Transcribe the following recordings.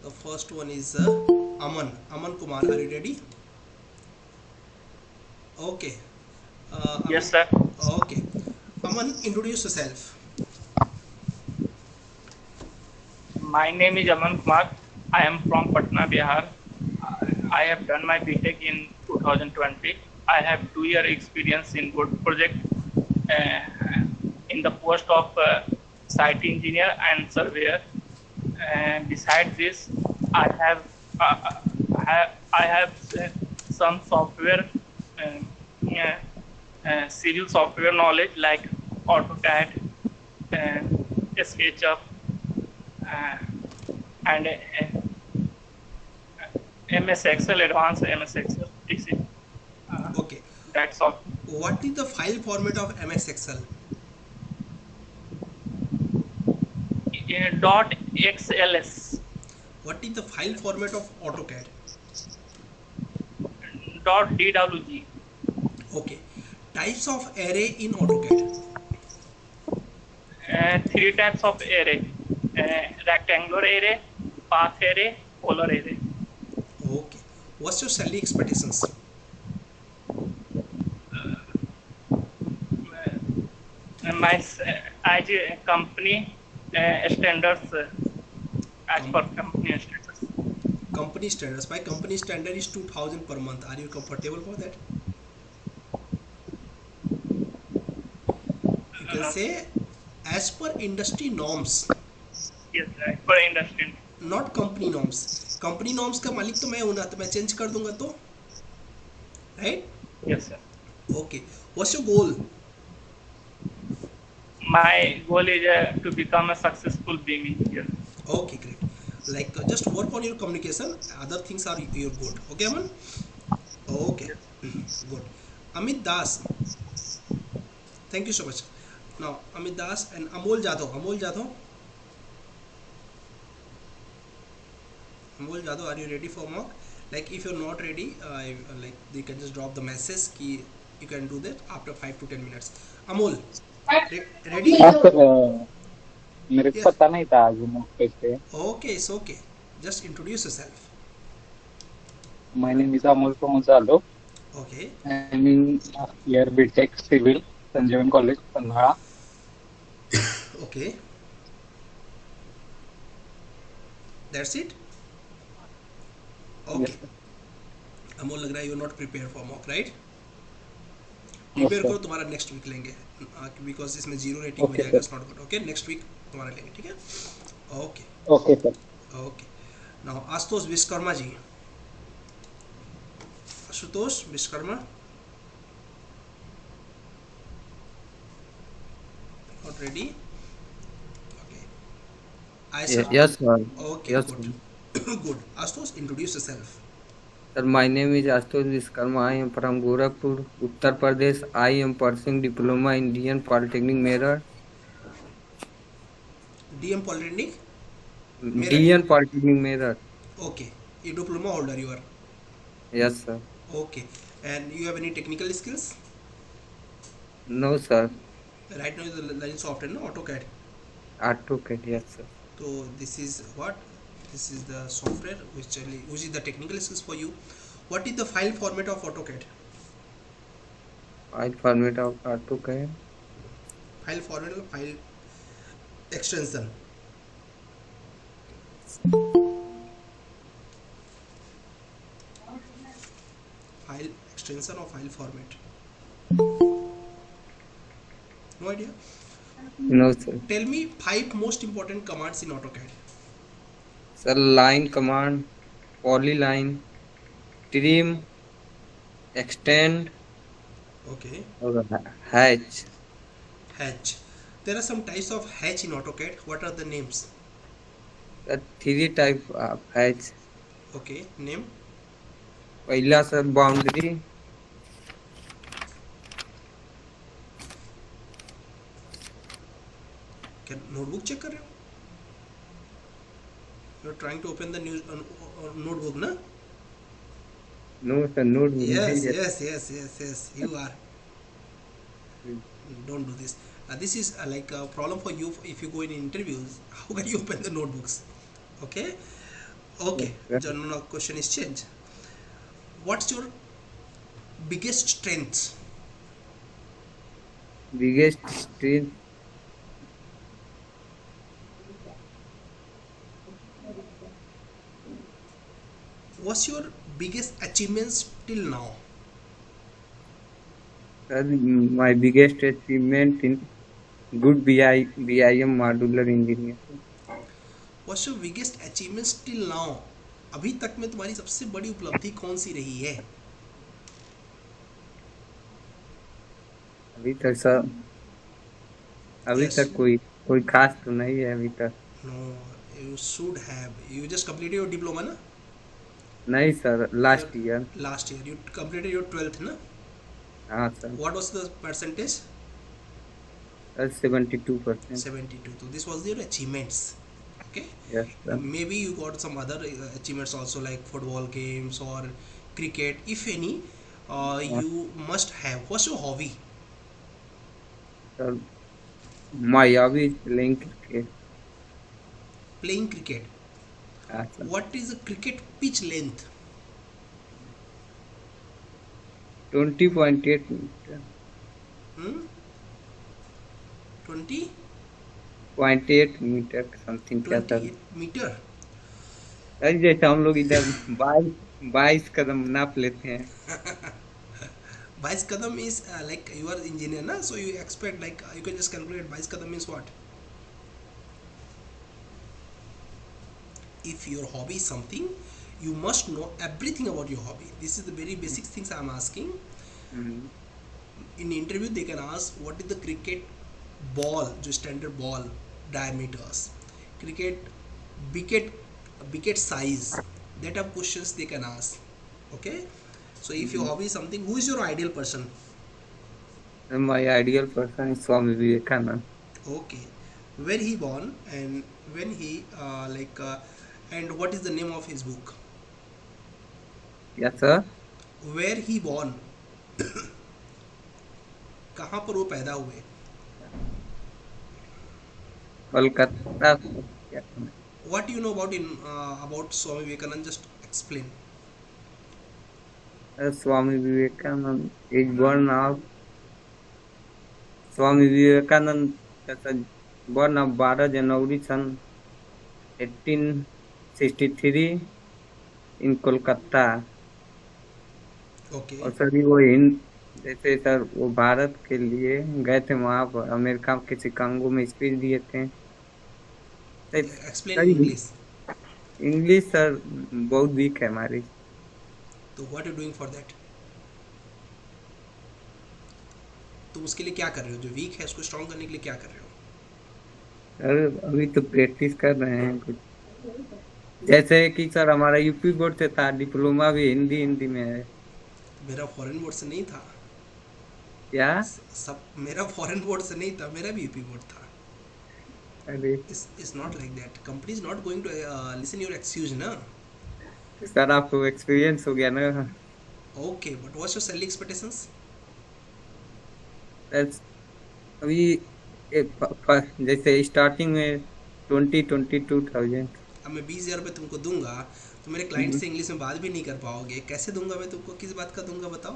The first one is Aman. Aman Kumar. Are you ready? Okay. Yes, Aman. sir. Okay. Aman, introduce yourself. My name is Aman Kumar. I am from Patna, Bihar. I have done my BTech in 2020. I have 2 year experience in wood project uh, in the post of site engineer and surveyor. And besides this, I have I have some software, um, yeah, civil software knowledge like AutoCAD, and SketchUp, uh, and MS Excel, advanced MS Excel, etc. Uh, Okay. that's all. What is the file format of MS Excel? Dot XLS. What is the file format of AutoCAD? Dot DWG. Okay. Types of array in AutoCAD. Three types of array: rectangular array, path array, polar array. Okay. What's your salary expectations? My as a company standards, as Com- per company standards. company standards. My company standard is 2000 per month. Are you comfortable for that? You can Uh, say as per industry norms, yes, as per industry. Not company norms. Company norms का मालिक तो मैं हूं ना, तो मैं change कर दूंगा तो, right? Yes, sir. Okay. What's your goal? My goal is to become a successful being engineer. Okay, great. Like just work on your communication. Other things are your good. Okay, Aman? Okay. Yes. Good. Amit Das. Thank you so much. Now Amit Das and Amol Jadhav. Amol Jadhav. Amol Jadhav, are you ready for mock? Like if you're not ready, like you can just drop the message. Ki you can do that after 5 to 10 minutes. Amol, ready? हाँ sir, मेरे को Yeah. पता नहीं था आज मैं कैसे. Okay, it's okay. Just introduce yourself. My name is Amol Gonzalo. Okay. I'm in year BTech Civil, Sanjeevan College, Pandhala. Okay. That's it. Yes Okay. sir. Amol, लग रहा है you not prepare for mock, right? Yes prepare sir. करो, तुम्हारा next week लेंगे, because इसमें zero rating हो Okay जाएगा. sir. It's not good. Okay, next week तुम्हारा लेंगे, ठीक है? Okay. Okay sir. Okay. Now Ashutosh Vishwakarma ji. Ashutosh Vishwakarma, not ready. Okay. Ayesha. Yes, sir. Okay, Yes, sir. Good. Good. Ashutosh, introduce yourself. Sir, my name is Ashutosh Viskarma. I am from Gorakhpur, Uttar Pradesh. I am pursuing diploma in Indian Polytechnic Meerut. DM polytechnic Meerut. DN Polytechnic Meerut. Okay. ये diploma holder you are. Yes, sir. Okay. And you have any technical skills? No, sir. Right now, the line software, no AutoCAD. AutoCAD. Yes, sir. So this is what? This is the software which is the technical skills for you. What is the file format of AutoCAD? File format of AutoCAD. File format of file extension. File extension or file format? No idea. No, sir. Tell me 5 most important commands in AutoCAD. Sir, line command, polyline, trim, extend, Okay. or hatch. Hatch. There are some types of hatch in AutoCAD. What are the names? The three type of hatch. Okay. Name. पहला sir boundary. क्या notebook check कर रहे हो? You are trying to open the news notebook ना? No, sir, no. Yes, Yes. yes, yes, yes, yes. You are. Don't do this. This is like a problem for you if you go in interviews. How can you open the notebooks? Okay. Okay, Yes, sir. general question is changed. What's your biggest strength? Biggest strength, What's your biggest achievements till now? sir, my biggest achievement in good BIM modular engineer. What's your biggest achievements till now? अभी तक में तुम्हारी सबसे बड़ी उपलब्धि कौन सी रही है? अभी तक सर, अभी Yes. तक कोई खास तो नहीं है अभी तक। No, you should have. You just completed your diploma, na? नहीं sir, Your last year. last year. You completed your 12th, na? हाँ sir, What was the percentage? 72%। 72. So this was your achievements. Okay. Yes sir. Maybe you got some other achievements also like football games or cricket. If any, you must have. What's your hobby? Sir, my hobby is playing cricket. Playing cricket. हाँ sir, What is the cricket pitch length? 20.8 metre. Hmm? 20? 0.8 metre something क्या sir. 28 meter. अरे जैसे हम लोग इधर 22 कदम नाप लेते हैं। Bais kadam is like you are engineer, na? So you expect like you can just calculate Bais kadam means what? If your hobby is something, you must know everything about your hobby. This is the very basic things I am asking. Hmm, In interview they can ask what is the cricket ball, जो standard ball diameters, cricket wicket size, that are questions they can ask. Okay, so if your hobby is something, who is your ideal person? My ideal person is Swami Vivekanand. Okay, where he born and when he and what is the name of his book? Yes sir. Where he born? कहाँ पर वो पैदा हुए? Kolkata. What do you know about about Swami Vivekanand? Just explain. Swami Vivekanand is born of Swami Vivekanand born of 12 January सन 1863 in Kolkata. Okay. और sir वो हिंद जैसे sir वो भारत के लिए गए थे, वहाँ पर अमेरिका के शिकागो में स्पीच दिए थे। Explain in English. English sir बहुत वीक है हमारी। तो what you doing for that? तुम उसके लिए क्या कर रहे हो? जो वीक है उसको स्ट्रॉन्ग करने के लिए क्या कर रहे हो? सर अभी तो प्रैक्टिस कर रहे हैं कुछ, जैसे कि सर हमारा यूपी बोर्ड से था, डिप्लोमा भी हिंदी में है। मेरा फॉरेन बोर्ड से नहीं था। क्या? सब मेरा फॉरेन बोर्ड से नहीं था, मेरा भी यूपी बोर्ड था। अरे It's not like that. Company is not going to listen your excuse, na? Sir आपको एक्सपीरियंस हो गया ना। Okay, but what's your salary expectations? Sir अभी जैसे स्टार्टिंग में 22,000। अब मैं 20,000 रुपये तुमको दूंगा तो मेरे क्लाइंट से इंग्लिश में बात भी नहीं कर पाओगे। कैसे दूंगा मैं तुमको? किस बात का दूंगा बताओ?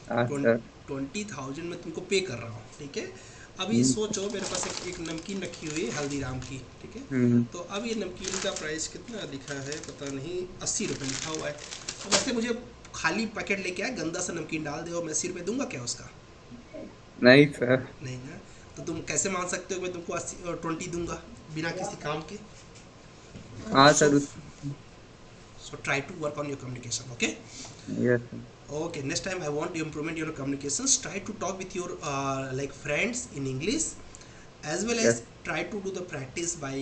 हाँ सर। 20,000 में तुमको पे कर रहा हूँ, ठीक है? अभी सोचो मेरे पास एक नमकीन रखी हुई है हल्दीराम की, ठीक है? तो अब ये नमकीन का प्राइस कितना लिखा है पता नहीं, 80 रुपये लिखा हुआ है। अब ऐसे मुझे खाली पैकेट लेके आए, गंदा सा नमकीन डाल दे और मैं 80 रुपये दूंगा क्या उसका? नहीं सर। नहीं ना। तो तुम कैसे मान सकते हो मैं तुमको 80 और 20 दूंगा बिना किसी काम के? हाँ sir. So try to work on your communication, okay? Yes. Okay, next time I want to improvement your communications. Try to talk with your like friends in English, as well as Yes. try to do the practice by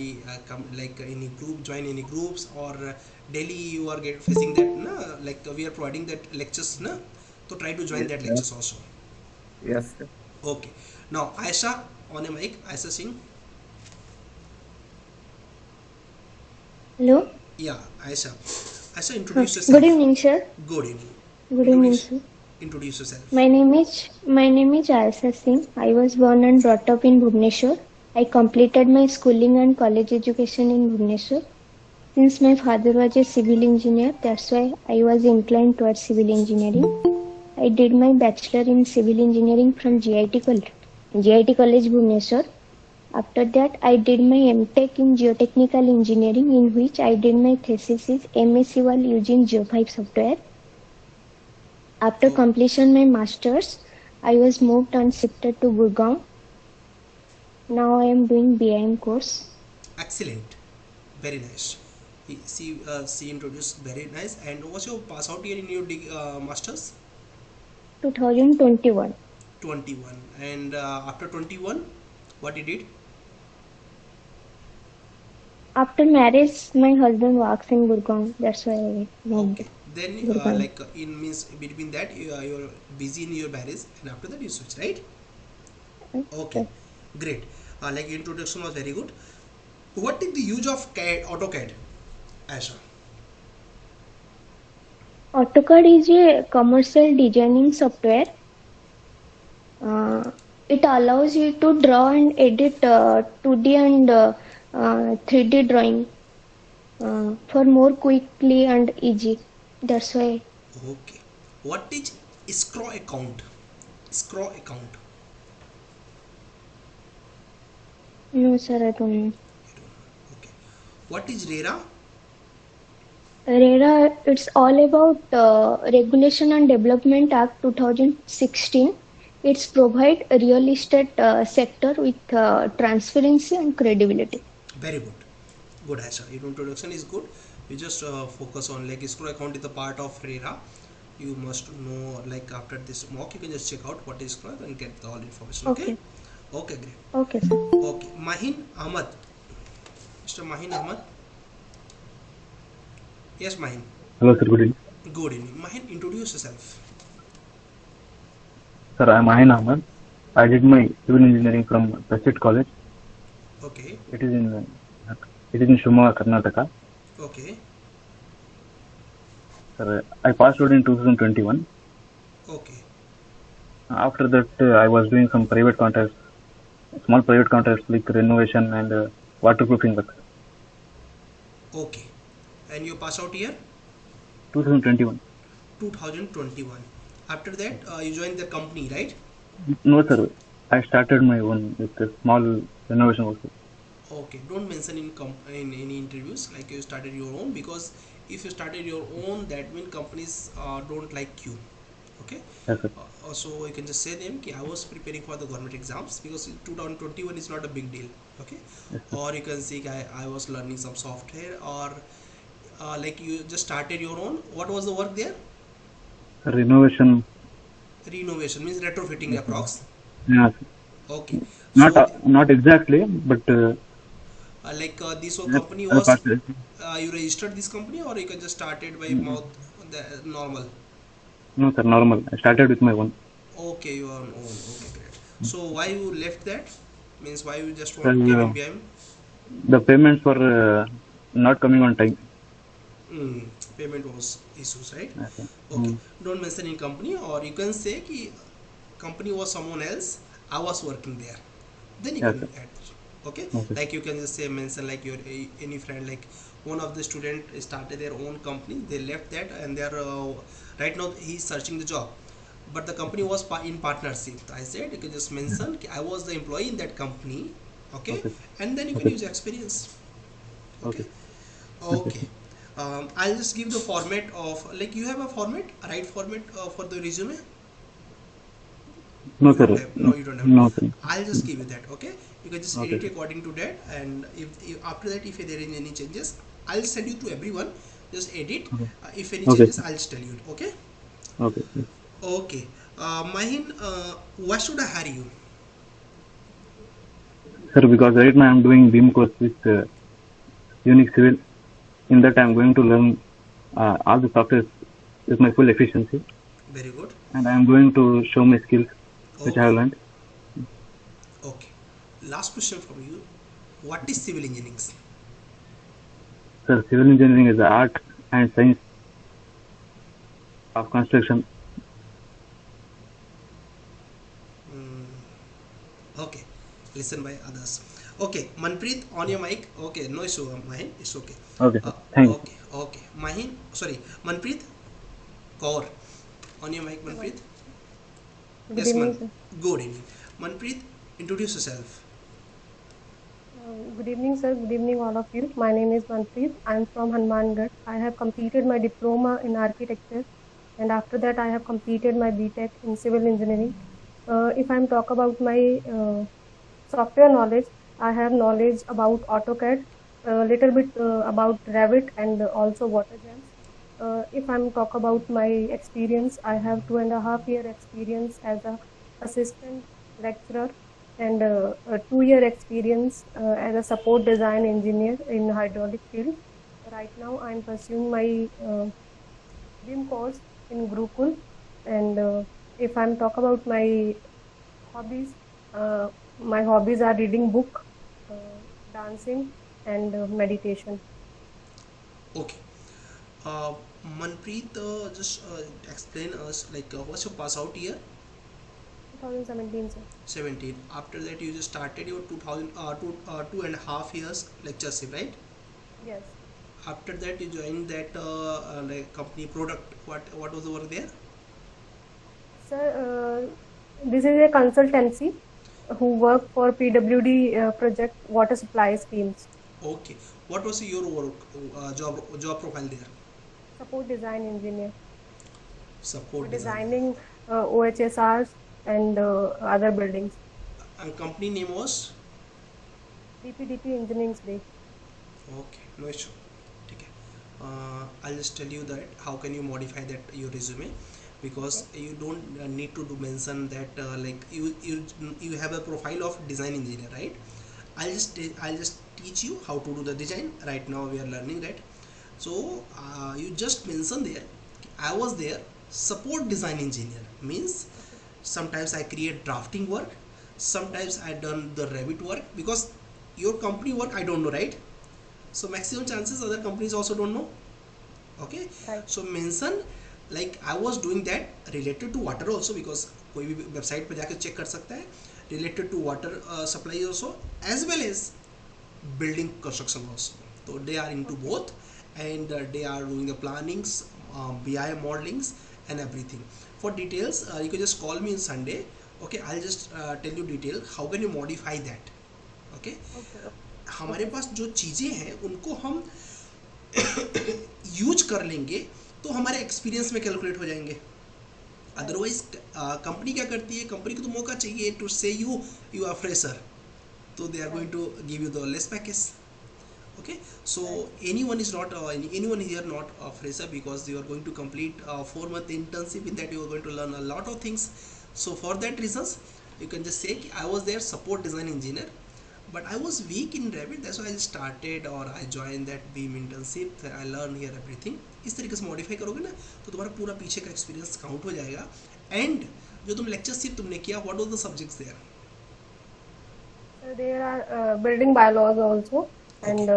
like any group, join any groups, or daily you are facing that na, like we are providing that lectures na, so try to join Yes, that sir. lectures also. Yes sir. Okay, now Aisha on a mic. Aisha Singh. Hello. Yeah, Aisha. Aisha, introduce yourself. Good evening, sir. Good evening. Good evening, sir. Introduce yourself. My name is Aisha Singh. I was born and brought up in Bhubaneswar. I completed my schooling and college education in Bhubaneswar. Since my father was a civil engineer, that's why I was inclined towards civil engineering. I did my bachelor in civil engineering from GIT College Bhubaneswar. After that, I did my MTech in geotechnical engineering, in which I did my thesis is MSc while using Geo5 software. After completion my masters, I was moved and shifted to Gurgaon. Now I am doing BIM course. Excellent, very nice. She introduced very nice. And what's your pass out year in your masters? 2021. 21. And after 21, what you did? After marriage, my husband works in Gurgaon. That's why I moved. Okay. Then Gurgaon. like in means between that you're busy in your marriage, and after that you switch, right? Okay, great. Like introduction was very good. What is the use of AutoCAD, Asha? AutoCAD is a commercial designing software. It allows you to draw and edit 2D and 3D drawing for more quickly and easy. That's why. Okay. What is escrow account? Escrow account. No, sir, I don't know. Okay. What is RERA? RERA, it's all about Regulation and Development Act 2016. It's provide a real estate sector with transparency and credibility. Very good. Good, Asha. Your introduction is good. You just focus on like escrow account is a part of RERA. You must know, like after this mock, you can just check out what is escrow and get all information. Okay. Okay, great. Okay, sir. Okay, Mahin Ahmad. Mr. Mahin Ahmad. Yes, Mahin. Hello, sir. Good evening. Good evening. Mahin, introduce yourself. Sir, I am Mahin Ahmad. I did my civil engineering from Prestige College. Okay. It is in Shimoga, Karnataka. Okay. Sir, I passed out in 2021. Okay. After that, I was doing some private contracts, small private contracts like renovation and waterproofing work. Okay. And your pass out year? 2021. 2021. After that, you joined the company, right? No, sir. I started my own with a small renovation work. Okay. Don't mention in any interviews like you started your own, because if you started your own, that means companies don't like you. Okay. Yes, sir. So you can just say them कि I was preparing for the government exams, because 2021 is not a big deal. Okay. Yes, Or you can say I was learning some software, or like you just started your own. What was the work there? Renovation. Renovation means retrofitting approx. Yes. Okay. Not exactly, but Like this whole yes, company I was passed it. you registered this company, or you can just started by mouth, the normal. No, sir. Normal. I started with my own. Okay, you are on own. Okay, great. So why you left that? Means why you just Sir, want to give BIM? the payments were not coming on time. Payment was issues, right? Yes, sir. Okay. Don't mention in company, or you can say कि company was someone else. I was working there. Then you Yes, can sir. add. Okay. Okay. Like you can just say mention like your any friend, like one of the student started their own company. They left that and they are right now he's searching the job. But the company was in partnership. I said you can just mention I was the employee in that company. Okay. Okay. And then you can use experience. Okay. Okay. I'll just give the format of, like, you have a format, a right format for the resume. No, You sir. don't have, no, you don't have. No, sir. I'll just give you that. Okay. You can just Okay. edit according to that, and if after that if there is any changes, I'll send you to everyone. Just edit. Okay. If any Okay. changes, I'll just tell you. Okay. Okay. Yes. Okay. Mahin, why should I hire you? Sir, because right now I'm doing BIM course with Unix Civil. In that I'm going to learn all the software with my full efficiency, Very good. and I'm going to show my skills which I have learned. Okay. Last question from you. What is civil engineering? Sir, civil engineering is the art and science of construction. Okay. Listen by others. Okay, Manpreet, on your mic. Okay, no issue, Mahin. It's okay. Okay, thanks. Okay. Mahin, sorry, Manpreet, Kaur, on your mic, Hello. Manpreet. Good Yes, evening, sir. Good evening. Manpreet, introduce yourself. Good evening, sir. Good evening, all of you. My name is Manpreet. I am from Hanumangarh. I have completed my diploma in architecture, and after that, I have completed my BTech in civil engineering. If I'm talk about my software knowledge, I have knowledge about AutoCAD, a little bit about Revit, and also WaterGems. If I'm talk about my experience, I have 2.5 year experience as a assistant lecturer and a 2 year experience as a support design engineer in hydraulic field. Right now, I'm pursuing my BIM course in Gurukul, and if I'm talk about my hobbies, my hobbies are reading book, dancing, and meditation. Okay. Uh, Manpreet, just explain us like what's your pass out year? 2017, sir. 17. After that, you just started your 2000 2.5 years lectureship, right? Yes, After that, you joined that like company product. What was the work there? sir. This is a consultancy who work for PWD project water supply schemes. Okay. What was your work job profile there? Support design engineer for Support design. designing OHSRs and other buildings. And company name was? DPDP Engineering Bay. Okay, no issue. Okay. I'll just tell you that how can you modify that your resume, because you don't need to mention that like you have a profile of design engineer, right? I'll just teach you how to do the design. Right now we are learning that. So you just mention there, I was there support design engineer, means sometimes I create drafting work, sometimes I done the Revit work, because your company work I don't know, right? So maximum chances other companies also don't know. Okay, Right. so mention like I was doing that related to water also, because कोई भी website पे जाके check कर सकता है, related to water supply also, as well as building construction also. So they are into both, and they are doing the plannings, BI modelings and everything. For details, you can just call me on Sunday. Okay, I'll just tell you detail how can you modify that. Okay, Okay. हमारे पास जो चीज़ें हैं उनको हम use कर लेंगे तो हमारे एक्सपीरियंस में कैलकुलेट हो जाएंगे. अदरवाइज कंपनी क्या करती है, कंपनी को तो मौका चाहिए to say you are fresher, so they are going to give you the less package. Okay, so anyone is not anyone here not a fresher, because you are going to complete a 4 month internship. In that you are going to learn a lot of things. So for that reasons you can just say I was there support design engineer, but I was weak in Revit, that's why I started or I joined that BIM internship, then I learned here everything. इस तरीके से modify करोगे ना तो तुम्हारा पूरा पीछे का एक्सपीरियंस काउंट हो जाएगा. एंड जो तुम लेक्चरशिप तुमने किया, what was the subjects there? So there are building bylaws also, and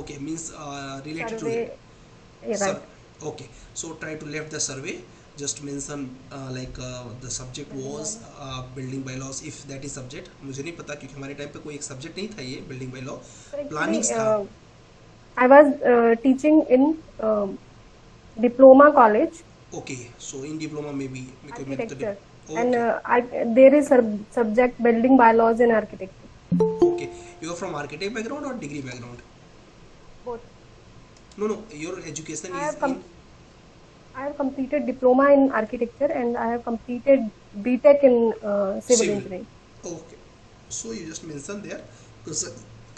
Okay, means related survey. to that. Yeah, right. Okay, so try to left the survey. Just mention like the subject was building bylaws, if that is subject. मुझे नहीं पता क्योंकि हमारे time पे कोई एक subject नहीं था ये building by law, So actually, plannings था. I was teaching in diploma college Okay, so in diploma maybe architecture, okay. and there is subject building bylaws in architecture. Okay, you are from architect background or degree background? Both. No, your education I is have in. I have completed diploma in architecture, and I have completed BTech in civil engineering. Okay, so you just mention there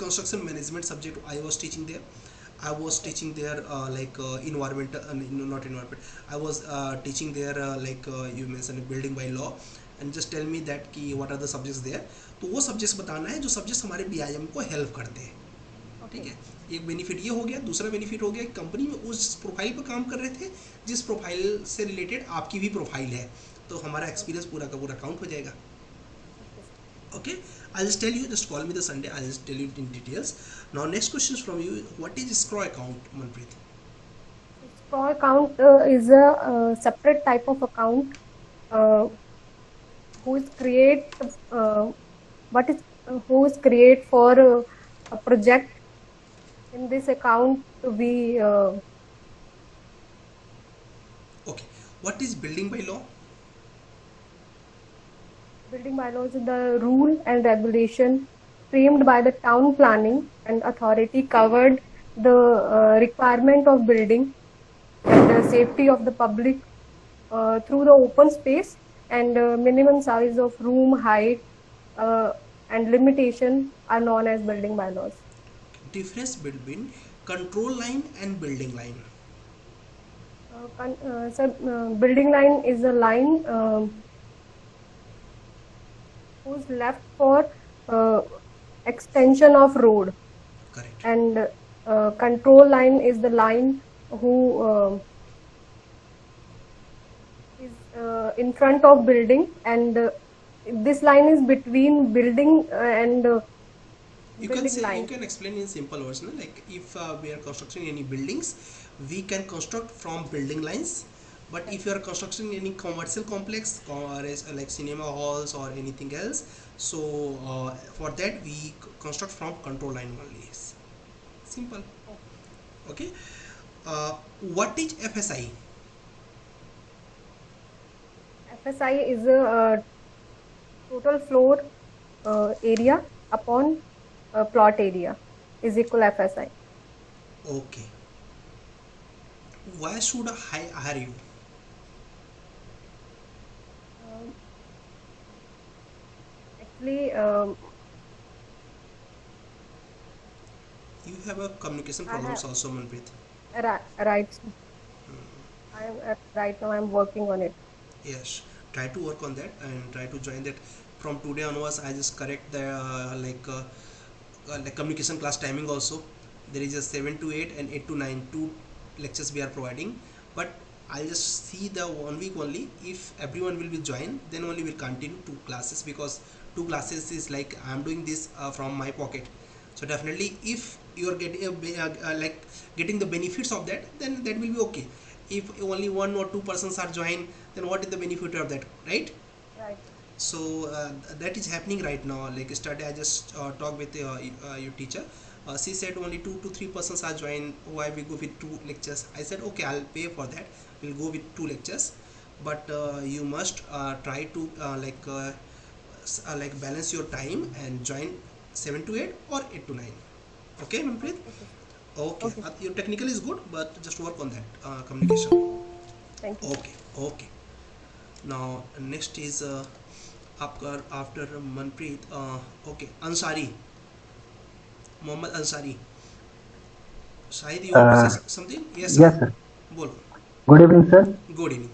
construction management subject I was teaching there. I was teaching there like environmental not environment, I was teaching there like you mentioned building by law, and just tell me that कि what are the subjects there. तो वो subjects बताना है जो subjects हमारे BIM को help करते हैं. ठीक है, एक बेनिफिट ये हो गया. दूसरा बेनिफिट हो गया कंपनी में उस प्रोफाइल पर काम कर रहे थे जिस प्रोफाइल से रिलेटेड आपकी भी प्रोफाइल है, तो हमारा एक्सपीरियंस पूरा का पूरा काउंट हो जाएगा. Okay, I'll just tell you, just call me the Sunday, I'll just tell you in details. Now next question is from you, what is scroll account, Manpreet? Scroll account is a separate type of account who is create what is who is create for a project. In this account, we Okay. What is building by law? building bylaws is the rule and regulation framed by the town planning and authority covered the requirement of building and the safety of the public through the open space and minimum size of room height and limitation are known as building bylaws. Difference between control line and building line. Building line is a line who's left for extension of road, Correct. and control line is the line who is in front of building, and this line is between building and You building can say, line. you can explain in simple words, no? Like if we are constructing any buildings, we can construct from building lines. But if you are constructing any commercial complex or like cinema halls or anything else, so for that we construct from control line only. Simple. Okay. What is FSI? FSI is a total floor area upon plot area is equal FSI. Okay. Why should I hire you? Actually, You have a communication I problems have- also, Manpreet. right. I am right now. I'm working on it. Yes, try to work on that and try to join that. From today onwards, I just correct the like communication class timing also. There is a 7 to 8 and 8 to 9 two lectures we are providing, but I'll just see the 1 week only. If everyone will be joined, then only we'll continue 2 classes, because 2 classes is like I'm doing this from my pocket. So definitely, if you are getting like getting the benefits of that, then that will be okay. If only 1 or 2 persons are joined, then what is the benefit of that, right? Right. So that is happening right now. Like yesterday I just talked with your teacher. She said only 2 to 3 persons are joined. Why we go with 2 lectures? I said okay, I'll pay for that. We'll go with 2 lectures, but you must try to like balance your time and join 7 to 8 or 8 to 9. Okay, Manpreet? Okay. Okay. Your technical is good, but just work on that communication. Thank you. Okay, okay. Now next is after Manpreet, okay, Ansari, Mohammad Ansari. Shahid, you want to say something? Yes, sir. Yes, sir. Bolo. Good evening, sir. Good evening.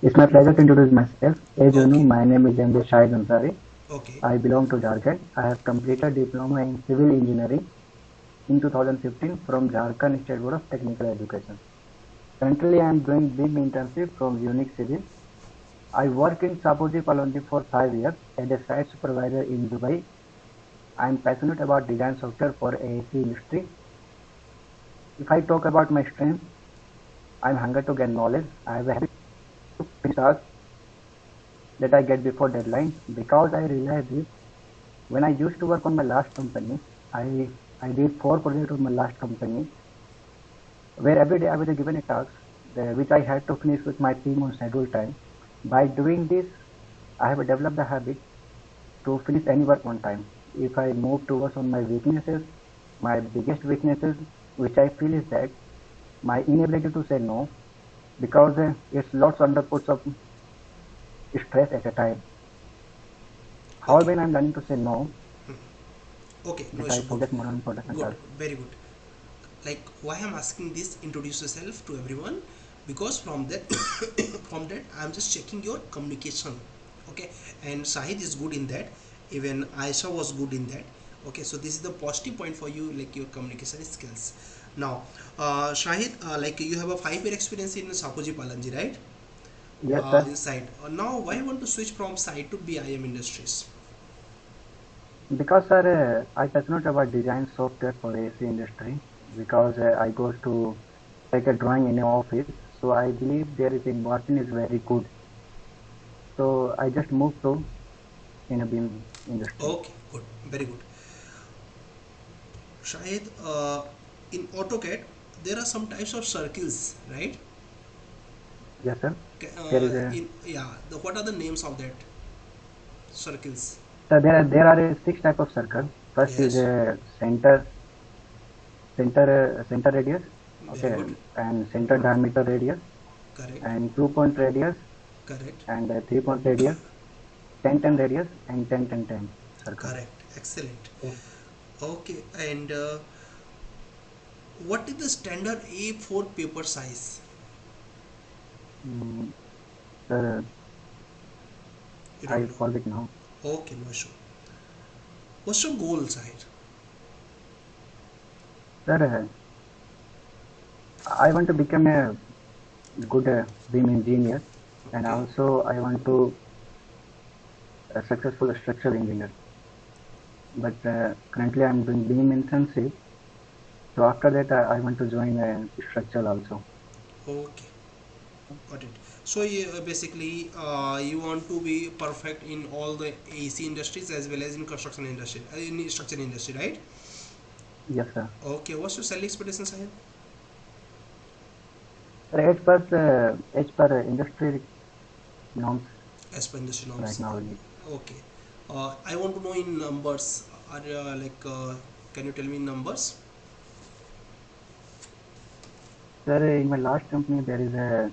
It's my pleasure to introduce myself. As you know, Okay. my name is MJ Shahid Ansari. Okay. I belong to Jharkhand. I have completed diploma in civil engineering in 2015 from Jharkhand State Board of Technical Education. Currently, I am doing BIM internship from Unix Civil. I work in Shapoorji Pallonji for 5 years as a site supervisor in Dubai. I am passionate about design software for AEC industry. If I talk about my strength, I am hungry to gain knowledge. I have a habit to finish tasks that I get before deadline, because I realized this when I used to work on my last company. I did 4 projects on my last company, where every day I was given a task which I had to finish with my team on scheduled time. By doing this, I have developed the habit to finish any work on time. If I move towards on my weaknesses, my biggest weaknesses, which I feel, is that my inability to say no, because it's lots under puts of stress at a time. However, when I'm learning to say no, Okay, no that I issue. Good. focus more on production Good. tasks. Very good. Like why I'm asking this, introduce yourself to everyone, because from that from that I'm just checking your communication. Okay, and Shahid is good in that, even Aisha was good in that. Okay, so this is the positive point for you, like your communication skills. Now Shahid, like you have a 5-year experience in Shapoorji Pallonji, right? Yes, sir. In site. Now why you want to switch from site to BIM Industries? Because, sir, I passionate about design software for AC industry, because I go to take a drawing in an office, so I believe there is environment is very good. So I just moved to in a BIM industry. Okay, good, very good. शायद in AutoCAD there are some types of circles, right? Yes, sir. There is a What are the names of that circles? so there are 6 type of circle. First Yes. is a center radius, Very okay, good. and center diameter radius, Correct. and 2-point radius, Correct. and 3-point radius, 10-10 radius, and 10-10-10 circle. Correct. Excellent. Okay. And what is the standard A4 paper size? Sir, You I don't know. forget now. Okay, no issue. What's your goal, Sahid? Sir, I want to become a good beam engineer, and Okay. also I want to a successful structural engineer. But currently I am doing beam intensive. So after that I want to join structural also. Okay, got it. So basically, you want to be perfect in all the AC industries as well as in construction industry, in structure industry, right? Yes, sir. Okay, what's your salary expectation, Sahid? Sir, as per industry norms As per industry norms. right now. Okay. I want to know in numbers. Are can you tell me in numbers? Sir, in my last company there is a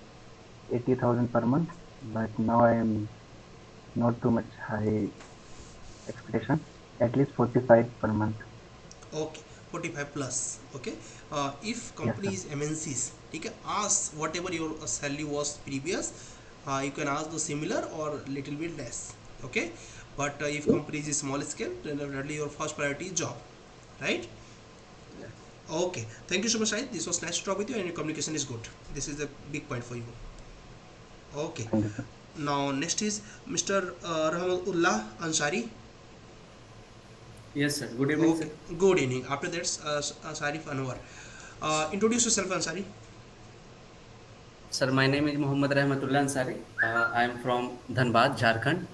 80,000 per month, but now I am not too much high expectation. At least 45 per month. Okay, 45 plus. Okay. If companies MNCs, okay, ask whatever your salary was previous, you can ask the similar or little bit less. Okay. But if companies is small scale, then definitely your first priority is job, right? Okay. Thank you so much, Shahid. This was nice to talk with you, and your communication is good. This is a big point for you. Okay. Thank you, sir. Now next is Mr. Rahmatullah Ansari. Yes, sir. Good evening, Okay. Good evening. After that, Sarif Anwar. Introduce yourself, Ansari. sir. My name is Muhammad Rahmatullah Ansari. I am from Dhanbad, Jharkhand,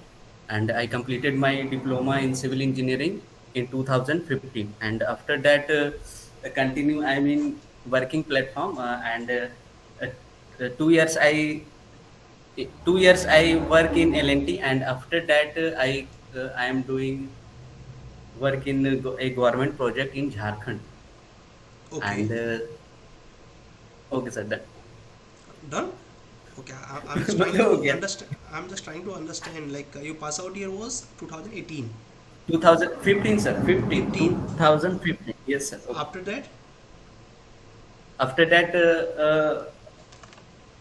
and I completed my diploma in civil engineering in 2015. And after that, continue. I'm in working platform, and 2 years I work in L&T, and after that I am doing work in a government project in Jharkhand. Okay. And okay, sir. Done. Done. Okay. I'm just trying to Okay. understand. I'm just trying to understand. Like your pass out year was 2018. 2015, sir. 15. 15. 2015. Yes, sir. Okay. After that, After that,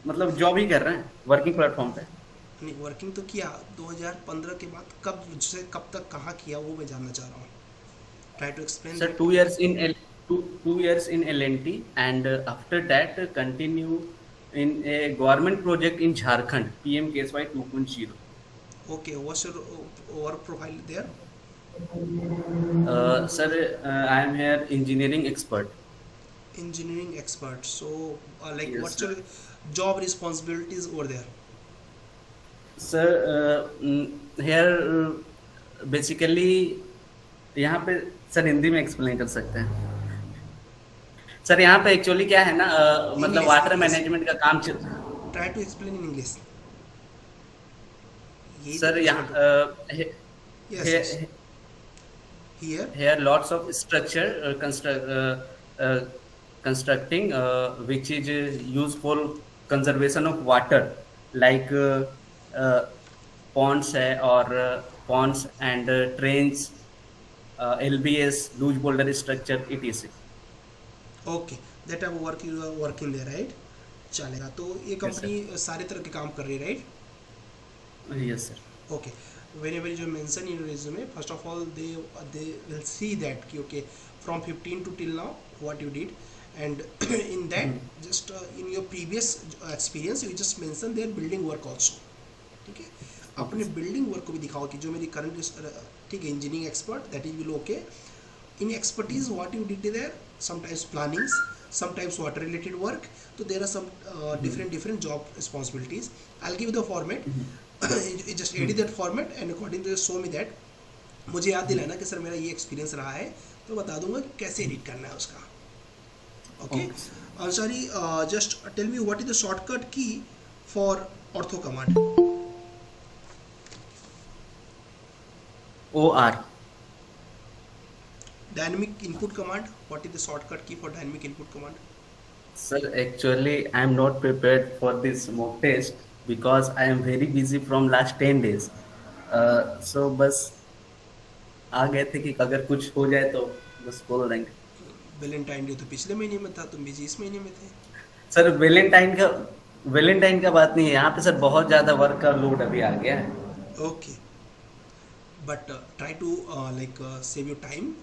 मतलब job ही कर रहे हैं working platform पे. नहीं working तो किया 2015 के बाद. कब से कब तक कहाँ किया वो मैं जानना चाह रहा हूँ. Try to explain. Sir, that. 2 years in two years in L&T, and after that continue in a government project in Jharkhand, PMKSY 2.0. Okay. What's your work profile there? Sir, I am here engineering expert. Engineering expert. So, like, Yes, what's sir. your job responsibilities over there? Sir, here basically यहाँ पे sir Hindi में explain कर सकते हैं. Sir यहाँ पे actually क्या है ना, मतलब English, वाटर English. मैनेजमेंट का काम चल रहा है. Try to explain in English. यही सर तो यहाँ पूछना था. Yes, yes. Here. here lots of structure constructing which is used for conservation of water, like ponds है और ponds and drains, LBS, loose boulder structure, etc. Okay. That type of work you are working there, right? चलेगा. तो ये company सारे तरह के काम कर रही है, right? Yes, sir. Okay. Whenever you mention in your resume, first of all, they will see that okay, from 15 to till now what you did, and in that just in your previous experience you just mention their building work also. ठीक है. अपने building work को भी दिखाओ कि जो मेरी current, ठीक है, engineering expert, that is will okay. In expertise what you did there, sometimes plannings, sometimes water related work. So there are some different job responsibilities. I'll give you the format. You just edit that format and according to show me that मुझे याद दिलाना कि sir मेरा ये experience रहा है, तो बता दूंगा कि कैसे एडिट करना है उसका. Okay. Ansari, just tell me what is the shortcut key for ortho command? OR. Dynamic input command, what is the shortcut key for dynamic input command? Sir, actually I am not prepared for this mock test because I am very busy from last 10 days. So बस आ गए थे कि अगर कुछ हो जाए तो बस बोल देंगे. वैलेंटाइन डे तो पिछले महीने में था, तुम बिजी इस महीने में थे. सर वैलेंटाइन का बात नहीं है यहाँ पे सर, बहुत ज्यादा वर्क का लोड अभी आ गया है. Okay, but try to save your time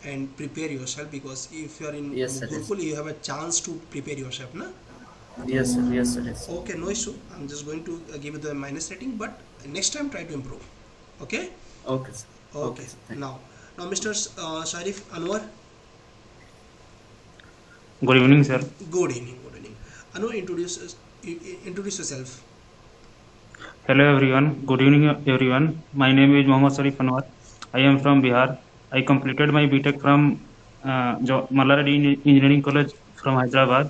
and prepare yourself, because if you are in Yes, sir, yes. Gurukul, you have a chance to prepare yourself, na? Yes sir, yes sir, yes sir. Okay, no issue. I'm just going to give you the minus rating, but next time try to improve. Okay? Okay sir. Okay. sir, thank you. Now Mr. Sharif Anwar. Good evening, sir. Good evening. Good evening. Anwar, introduce yourself. Hello, everyone. Good evening, everyone. My name is Mohammad Sharif Anwar. I am from Bihar. I completed my BTech from Mallaradi Engineering College from Hyderabad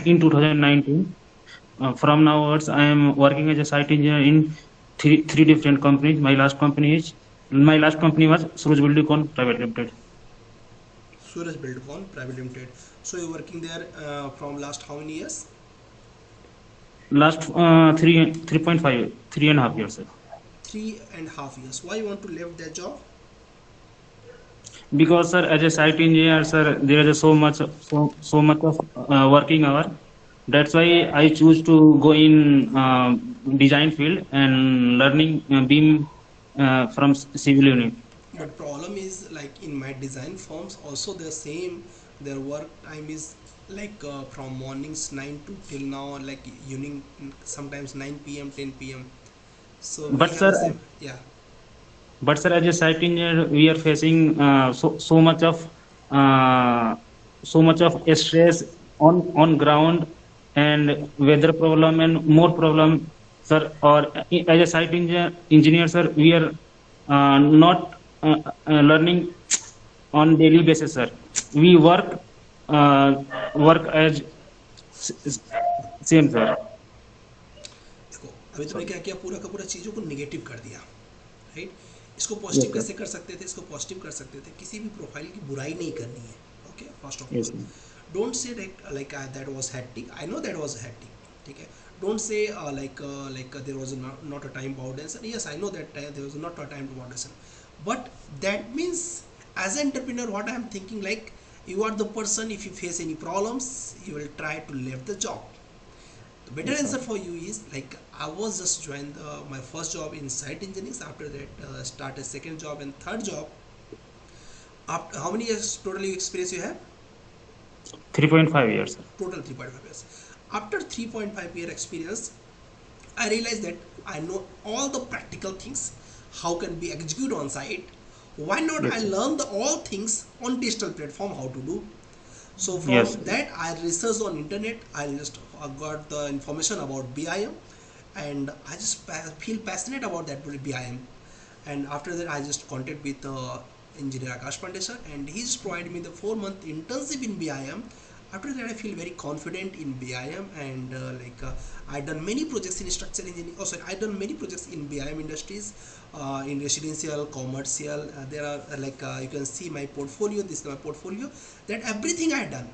in 2019. From now onwards, I am working as a site engineer in three different companies. My last company was Suraj Buildcon Private Limited. Suraj Buildcon Private Limited. So you're working there from last how many years? Last 3.5 years, sir. 3.5 years. Why you want to leave that job? Because sir, as a site engineer, sir, there is so much of working hour. That's why I choose to go in design field and learning beam from civil unit. But problem is, like in my design firms also the same, their work time is like from mornings 9 to till now, like evening sometimes 9 p.m. 10 p.m. So we But have sir, the same, yeah. But sir, as a site engineer, we are facing so much of stress on ground and weather problem and more problem, sir. Or as a site engineer, sir, we are not learning on daily basis, sir. We work as same, sir. देखो अभी तुमने क्या किया, पूरा का पूरा चीज़ों को नेगेटिव कर दिया, राइट? इसको पॉजिटिव Yes, कैसे कर सकते थे, इसको पॉजिटिव कर सकते थे. किसी भी प्रोफाइल की बुराई नहीं करनी है. Okay, first of Yes, all sir. don't say that that was hectic. I know that was hectic. Okay, don't say there was not a time boundation. Yes, I know that there was not a time boundation, but that means as an entrepreneur, what I am thinking, like you are the person, if you face any problems, you will try to leave the job. The better answer for you is like I was just joined my first job in site engineering. After that, start a second job and third job. After how many years total experience you have? 3.5 years, sir. Total 3.5 years. After 3.5 year experience, I realized that I know all the practical things, how can be executed on site. Why not Yes, I sir. learn all things on digital platform how to do. So from Yes, sir. that I researched on internet. I just got the information about BIM, and I just feel passionate about that BIM. And after that I just contact with engineer Akash Pandey sir, and he's provided me the 4-month internship in BIM. After that I feel very confident in BIM, and I've done many projects in structural engineering. Oh sorry, I've done many projects in BIM industries, in residential, commercial. There are you can see my portfolio. This is my portfolio. That everything I've done.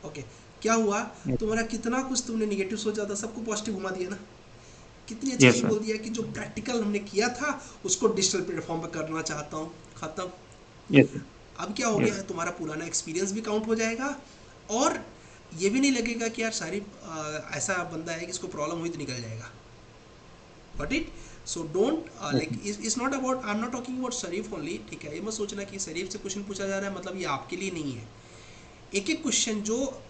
Okay, क्या हुआ, तुम्हारा कितना कुछ तुमने negative सोचा था सबको positive घुमा दिया ना. कितनी अच्छी Yes, चीज sir. बोल दिया कि जो प्रैक्टिकल हमने किया था उसको डिजिटल प्लेटफॉर्म पर करना चाहता हूँ. खत्म. Yes, sir. अब क्या हो Yes. गया है, तुम्हारा पुराना एक्सपीरियंस भी काउंट हो जाएगा, और ये भी नहीं लगेगा कि यार शारिफ ऐसा बंदा है कि इसको प्रॉब्लम हुई तो निकल जाएगा. Got it? So don't it's not about, I'm not talking about Sharif only. ठीक है, ये मत सोचना कि शरीफ से क्वेश्चन पूछा जा रहा है मतलब ये आपके लिए नहीं है. एक एक क्वेश्चन जो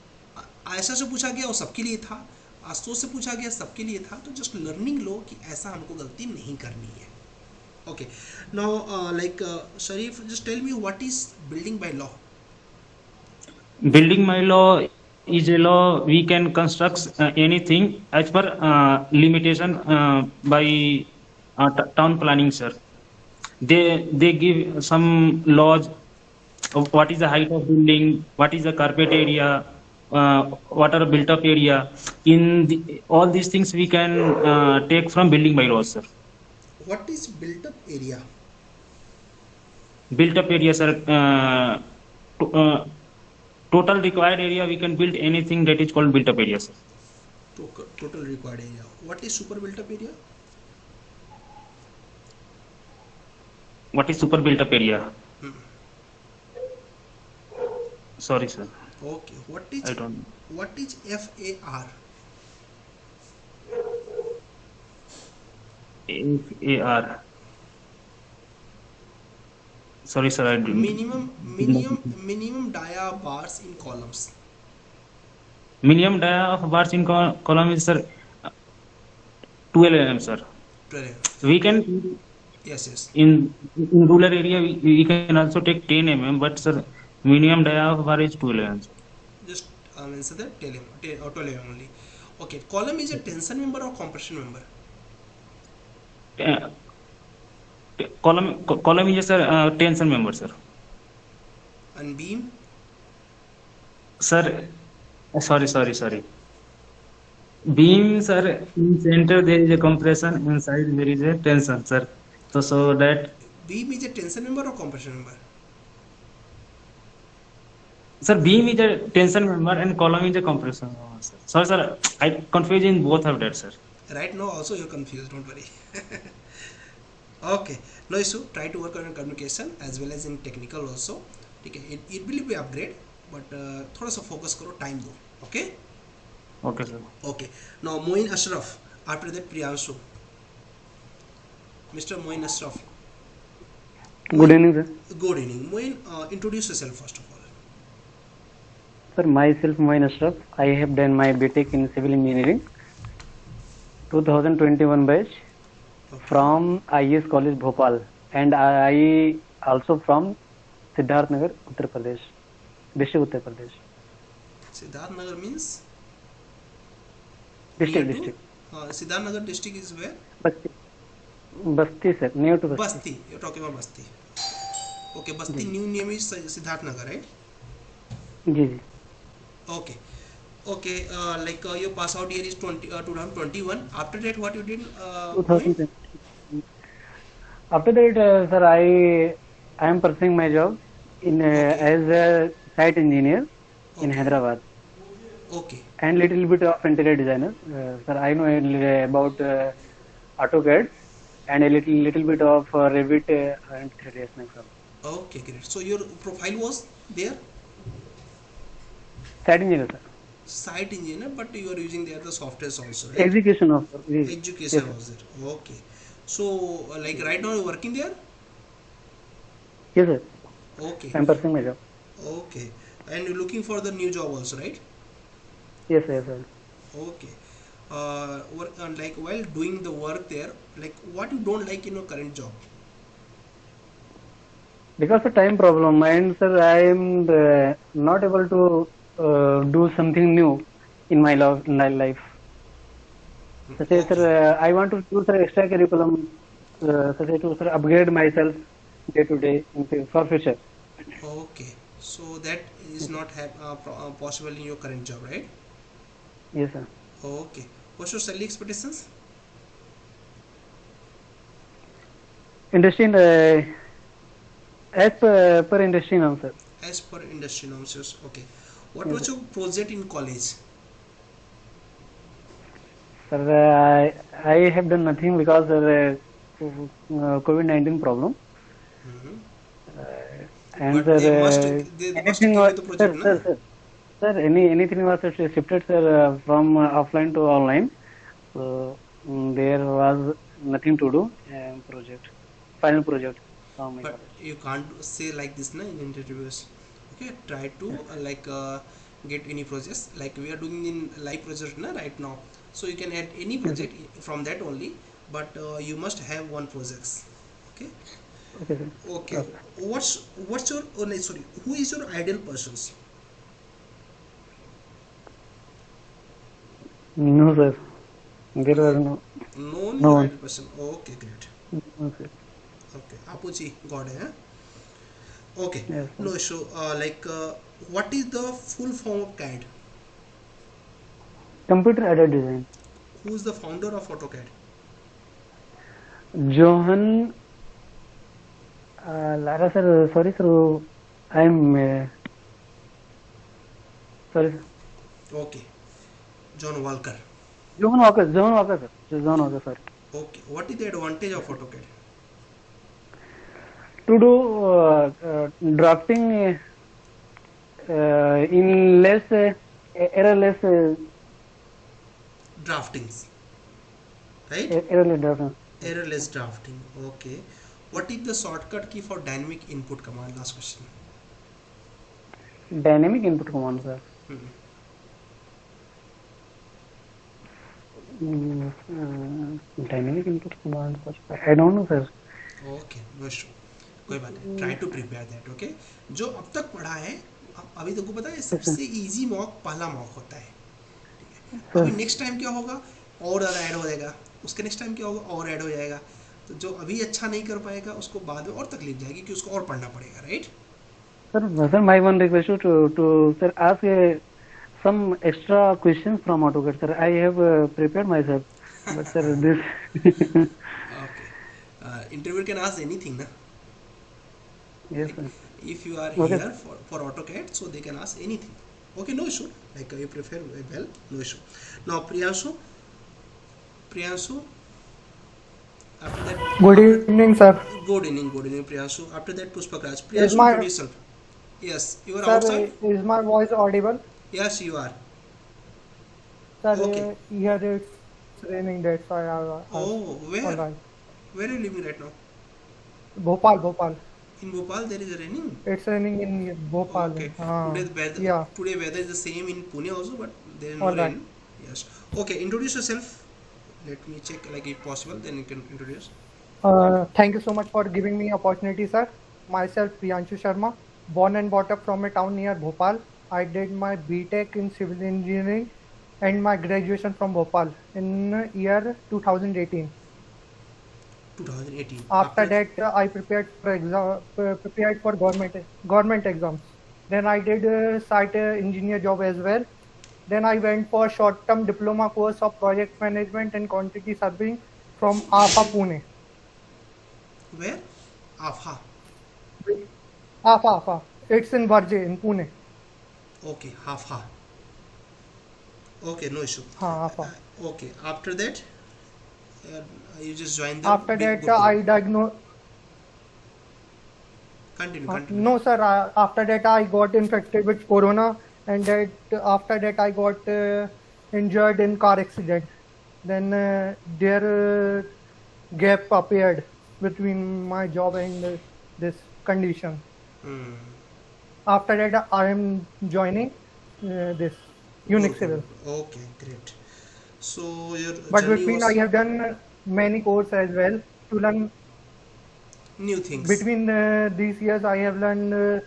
आयशा से पूछा गया वो सबके लिए था, आशुतोष से पूछा गया सबके लिए था. तो जस्ट लर्निंग लो कि ऐसा हमको गलती नहीं करनी है. Okay, now Sharif, just tell me what is building by law. Building by law is a law we can construct anything as per limitation by town planning, sir. they give some laws of what is the height of building, what is the carpet area, what are built up area. All these things we can take from building bylaws, sir. What is built up area? Built up area, sir. Total required area, we can build anything that is called built up area, sir. Total required area. What is super built up area? What is super built up area? Sorry, sir. Okay. What is I don't know. What is FAR? FAR. Sorry, sir. I didn't. Minimum dia bars in columns. Minimum dia of bars in column is, sir, 12 mm, sir. 12. We can. Yes. In rural area, we can also take 10 mm, but sir, minimum dia of bar is 12 mm. Just answer that 10 or 12 mm only. Okay. Column is a tension member or compression member? Column is, sir, tension member, sir. And beam? Sir, sorry. Beam, sir, in center there is a compression, inside there is a tension, sir. So that. Beam is a tension member or compression member? Sir, beam is a tension member and column is a compression member, sir. Sorry, sir, I confuse in both of that, sir. Right now also you're confused, don't worry. Okay, no issue. Try to work on your communication as well as in technical also. Okay, it will be upgrade, but थोड़ा सा focus करो, time दो. Okay? Okay, sir. Okay. Now Moin Ashraf. After that Priyanshu. Mr. Moin Ashraf. Good evening, sir. Good evening. Moin, introduce yourself first of all. Sir, myself Moin Ashraf. I have done my BTech in Civil Engineering, 2021 batch, from IES College Bhopal, and I also from Siddharth Nagar, Uttar Pradesh, district Uttar Pradesh. Siddharth Nagar means? District. Siddharth Nagar district is where? Basti, sir, near to Basti. Basti, you're talking about Basti. Okay, Basti new name is Siddharth Nagar, right? Ji. Okay. Like your pass out year is 2021. After that, what you did? 2010. After that, sir, I am pursuing my job in as a site engineer in Hyderabad. Okay. And little bit of interior designer. Sir, I know about AutoCAD and a little bit of Revit and 3ds Max. Okay, great. So your profile was there? Site engineer, sir. Site engineer, but you are using there the softwares also, right? Execution of Education was there. Okay. So, like right now you're working there? Yes, sir. Okay. I'm pursuing my job. Okay. And you're looking for the new job also, right? Yes, sir. Okay. Like while doing the work there, like what you don't like in your current job? Because of time problem, and sir, I am not able to do something new in my life. Such as, sir, I want to do extra curriculum, such as to upgrade myself day to day for future. Okay. So that is not possible in your current job, right? Yes, sir. Okay. What's your salary expectations? Industry, as per industry norms, sir. As per industry norms, yes. Okay. What was your project in college? Sir, I have done nothing because of COVID-19 problem. And but sir, anything was the project, sir, anything was shifted, sir, from offline to online. So there was nothing to do. Final project. But you can't say like this, na, in interviews. Okay, try to get any projects like we are doing in live project, na, right now. So you can add any project from that only, but you must have one project. Okay. Okay, sir. Okay. What's your sorry? Who is your ideal persons? No, sir. There was no ideal person. Okay, great. Okay. Okay, Apuji got it. Huh? Okay, Yes, sir. no issue. What is the full form of CAD? Computer-aided design. Who is the founder of AutoCAD? Johan Lara sir. Sorry sir. I'm sorry sir. Okay, John Walker. Johan Walker sir. John Walker sir. Okay, what is the advantage of AutoCAD? To do drafting in less errorless Draftings, right? errorless drafting. Errorless drafting. Okay, what is the shortcut key for dynamic input command? Last question. Dynamic input command sir. Dynamic input command sir. I don't know sir. Okay, no issue. कोई बात नहीं, try to prepare that. Okay, जो अब तक पढ़ा है, अभी तुमको पता है सबसे इजी मॉक पहला मॉक होता है. अभी नेक्स्ट टाइम क्या होगा, और ज़्यादा ऐड हो जाएगा, उसके नेक्स्ट टाइम क्या होगा, और ऐड हो जाएगा. तो जो अभी अच्छा नहीं कर पाएगा उसको बाद में और तकलीफ जाएगी कि उसको और पढ़ना पड़ेगा. Right Sir, my one request to sir ask some extra questions from AutoCAD sir. I have prepared myself, but sir this. Okay, interviewer can ask anything na. Yes sir. If you are Okay. here for AutoCAD, so they can ask anything. Okay, no issue. Like you prefer well, no issue. Now Priyanshu. After that. Good evening, sir. Good evening, Priyanshu. After that, Pushpakraj. Is Priyanshu, my introduce yourself. Yes, you are sir outside. is my voice audible? Yes, you are. Sir, Okay. here it's raining. That's why I. Oh, where? All right. Where are you living right now? Bhopal. In Bhopal, there is raining. It's raining in Bhopal. Okay. Yeah. Today weather is the same in Pune also, but there is no All right. rain. Yes. Okay. Introduce yourself. Let me check. Like if possible, then you can introduce. Thank you so much for giving me opportunity, sir. Myself Priyanshu Sharma, born and brought up from a town near Bhopal. I did my BTech in civil engineering and my graduation from Bhopal in year 2018. 2018. After that, I prepared for government exams. Then I did site engineer job as well. Then I went for short-term diploma course of project management and quantity surveying from AFA Pune. Where? AFA. AFA. It's in Varje in Pune. Okay, AFA. Okay, no issue. AFA. Okay, after that, you just joined the. After that, I diagnosed. Continue. No, sir. After that, I got infected with corona, and after that, I got injured in car accident. Then there gap appeared between my job and this condition. After that, I am joining this Unix Civil. Okay, great. So your But journey between was I have done many courses as well to learn new things. Between these years, I have learned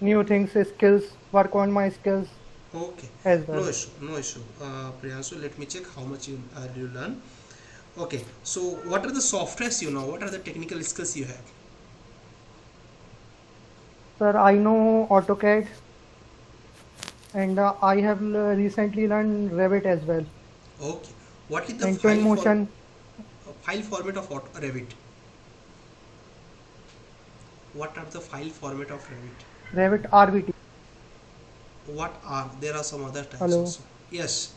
new things, skills, work on my skills. Okay. As well. No issue. Priyanshu, let me check how much you learn. Okay. So what are the softwares you know? What are the technical skills you have? Sir, I know AutoCAD, and I have recently learned Revit as well. Okay. What is the And twin motion. File format of Revit? What are the file format of Revit? Revit RVT. What are? There are some other types Hello. also. Yes.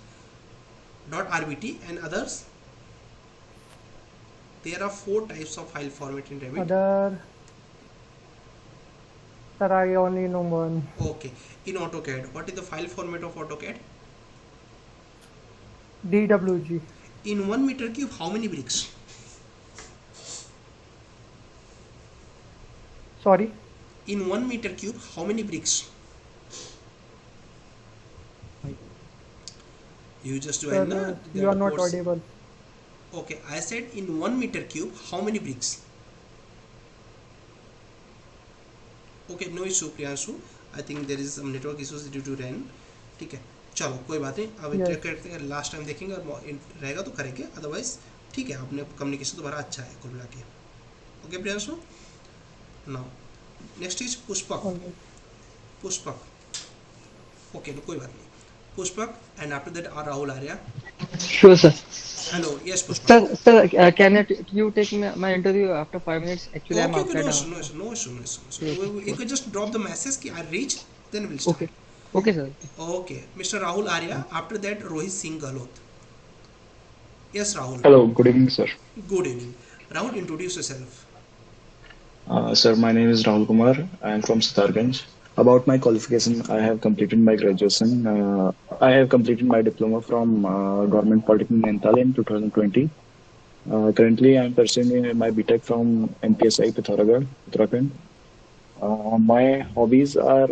Not RVT and others. There are 4 types of file format in Revit. Other. Sir, I only know one. Okay. In AutoCAD, what is the file format of AutoCAD? DWG. In 1 meter cube, how many bricks? Sorry. In 1 meter cube, how many bricks? You just joined. Sir, you are not audible. Okay, I said in 1 meter cube, how many bricks? Okay, no issue, Priyanshu. I think there is some network issues due to rain. ठीक है, चलो कोई बात नहीं. अब track करते हैं, last time देखेंगे और रहेगा तो करेंगे, अदरवाइज ठीक है. आपने कम्युनिकेशन तुम्हारा अच्छा है कुल मिला के. Okay, Priyanshu. Now, next is Pushpak. Pushpak. Okay, no, कोई बात नहीं. Pushpak, and after that Rahul Arya. Sure, sir. Hello, yes, Pushpak. Sir, can you take my interview after 5 minutes? Actually, I'm Okay, outside. no issue. You can just drop the message कि I reach, then we'll start. Okay, sir. Okay, Mr. Rahul Arya. After that, Rohit Singh Galot. Yes, Rahul. Hello, good evening, sir. Good evening. Rahul, introduce yourself. Sir, my name is Rahul Kumar. I am from Sitarganj. About my qualification, I have completed my graduation. I have completed my diploma from Government Polytechnic Nainital in 2020. Currently, I am pursuing my BTech from MPSI Pithoragarh, Uttarakhand. My hobbies are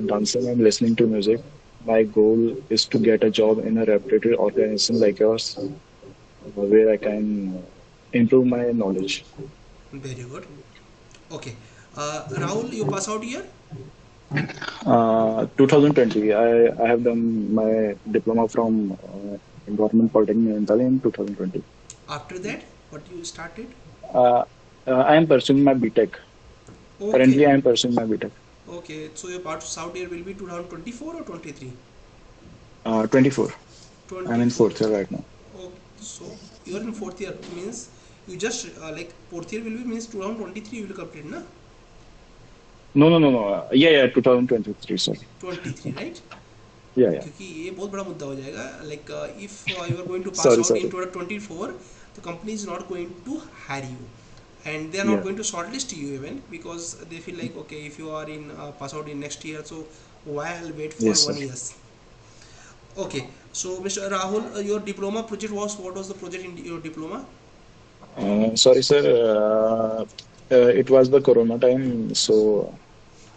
dancing and listening to music. My goal is to get a job in a reputed organization like yours, where I can improve my knowledge. Very good. Okay. Rahul, you pass out year? 2020. I have done my diploma from Government Polytechnic Nainital in 2020. After that, what you started? I am pursuing my BTech. Okay. Currently, I am pursuing my BTech. Okay, so your pass out year will be 2024 or 23? 24. 20. I'm in 4th year right now. Okay, so you are in 4th year, means you just like 4th year will be means 2023 you will complete, na? No. Yeah, 2023, sir. 23, right? Yeah. क्योंकि ये बहुत बड़ा मुद्दा हो जाएगा. Like if you are going to pass Sorry. out in 2024, the company is not going to hire you, and they are not going to shortlist you even, because they feel like, okay, if you are in pass out in next year, so why I'll wait for 1 year. Okay, so Mr. Rahul, your diploma project was, what was the project in your diploma? Sorry, sir. It was the Corona time, so.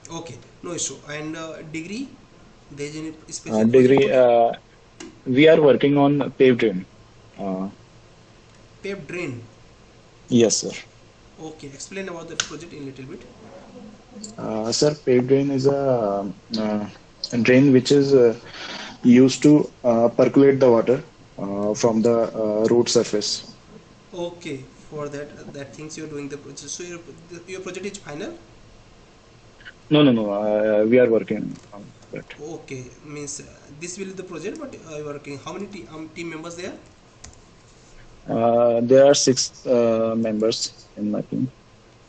Okay, no issue. And degree? There is any specific degree? We are working on paved drain. Paved drain? Yes, sir. Okay, explain about that project in a little bit. Sir, paved drain is a drain which is used to percolate the water from the road surface. Okay, for that things you're doing the project. So your project is final? No. We are working on that. Okay, means this will be the project, but you are working. How many team members there? There are 6 members in my team.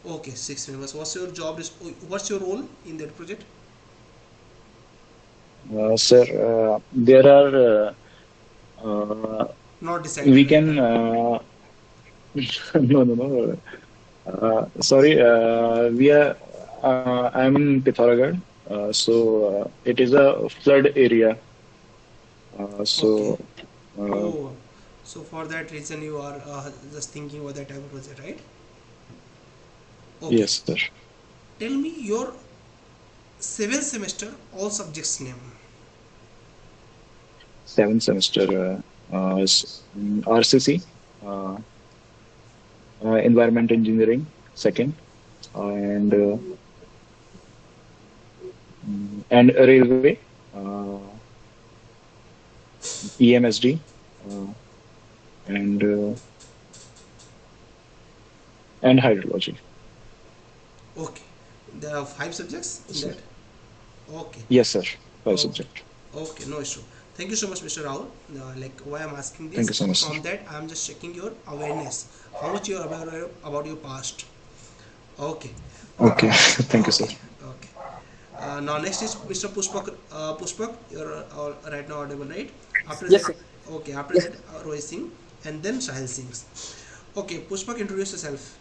Okay, 6 members. What's your job? What's your role in that project? Sir, there are. Not decided. We can. No. Sorry, we are. I'm in Pithoragarh, so it is a flood area. So for that reason you are just thinking about that type of project, right? Okay. Yes, sir. Tell me your 7th semester all subjects name. 7th semester is RCC, Environment Engineering, 2nd, and Railway, EMSD, and Hydrology. Okay, there are 5 subjects in that. Okay. Yes, sir. 5 subjects. Okay, no issue. Thank you so much, Mr. Rahul. Like why I'm asking this? Thank you so much. From that, I'm just checking your awareness. How much you are aware about your past. Okay. Okay. Thank you, sir. Okay. Now next is Mr. Pushpak. Pushpak, you're right now audible, right? After Yes, that, sir. okay. After that, Rohit Singh, and then Sahil Singh. Okay, Pushpak, introduce yourself.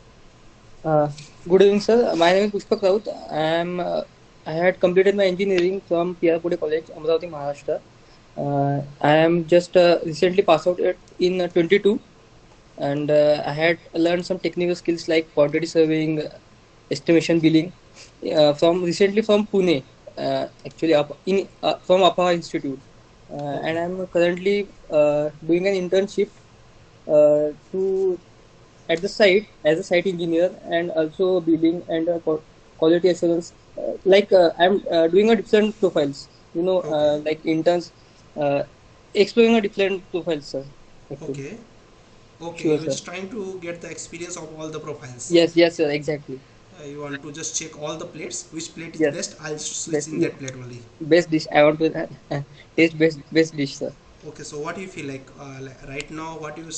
Good evening, sir. My name is Pushpak Raut. I had completed my engineering from PR Pude College, Amravati, Maharashtra. I am just recently passed out in 22, and I had learned some technical skills like quantity surveying, estimation billing from Pune, actually from APA Institute, and I am currently doing an internship at the site as a site engineer, and also billing and quality assurance. I'm doing a different profiles, like interns, exploring a different profiles, sir. Actually. Okay. Okay, Sure, you're sir. just trying to get the experience of all the profiles. Yes, sir, exactly. You want to just check all the plates, which plate is Yes, best, I'll switch best, in yeah, that plate only. best dish. I want to taste best dish, sir. Okay, so what do you feel like right now? What you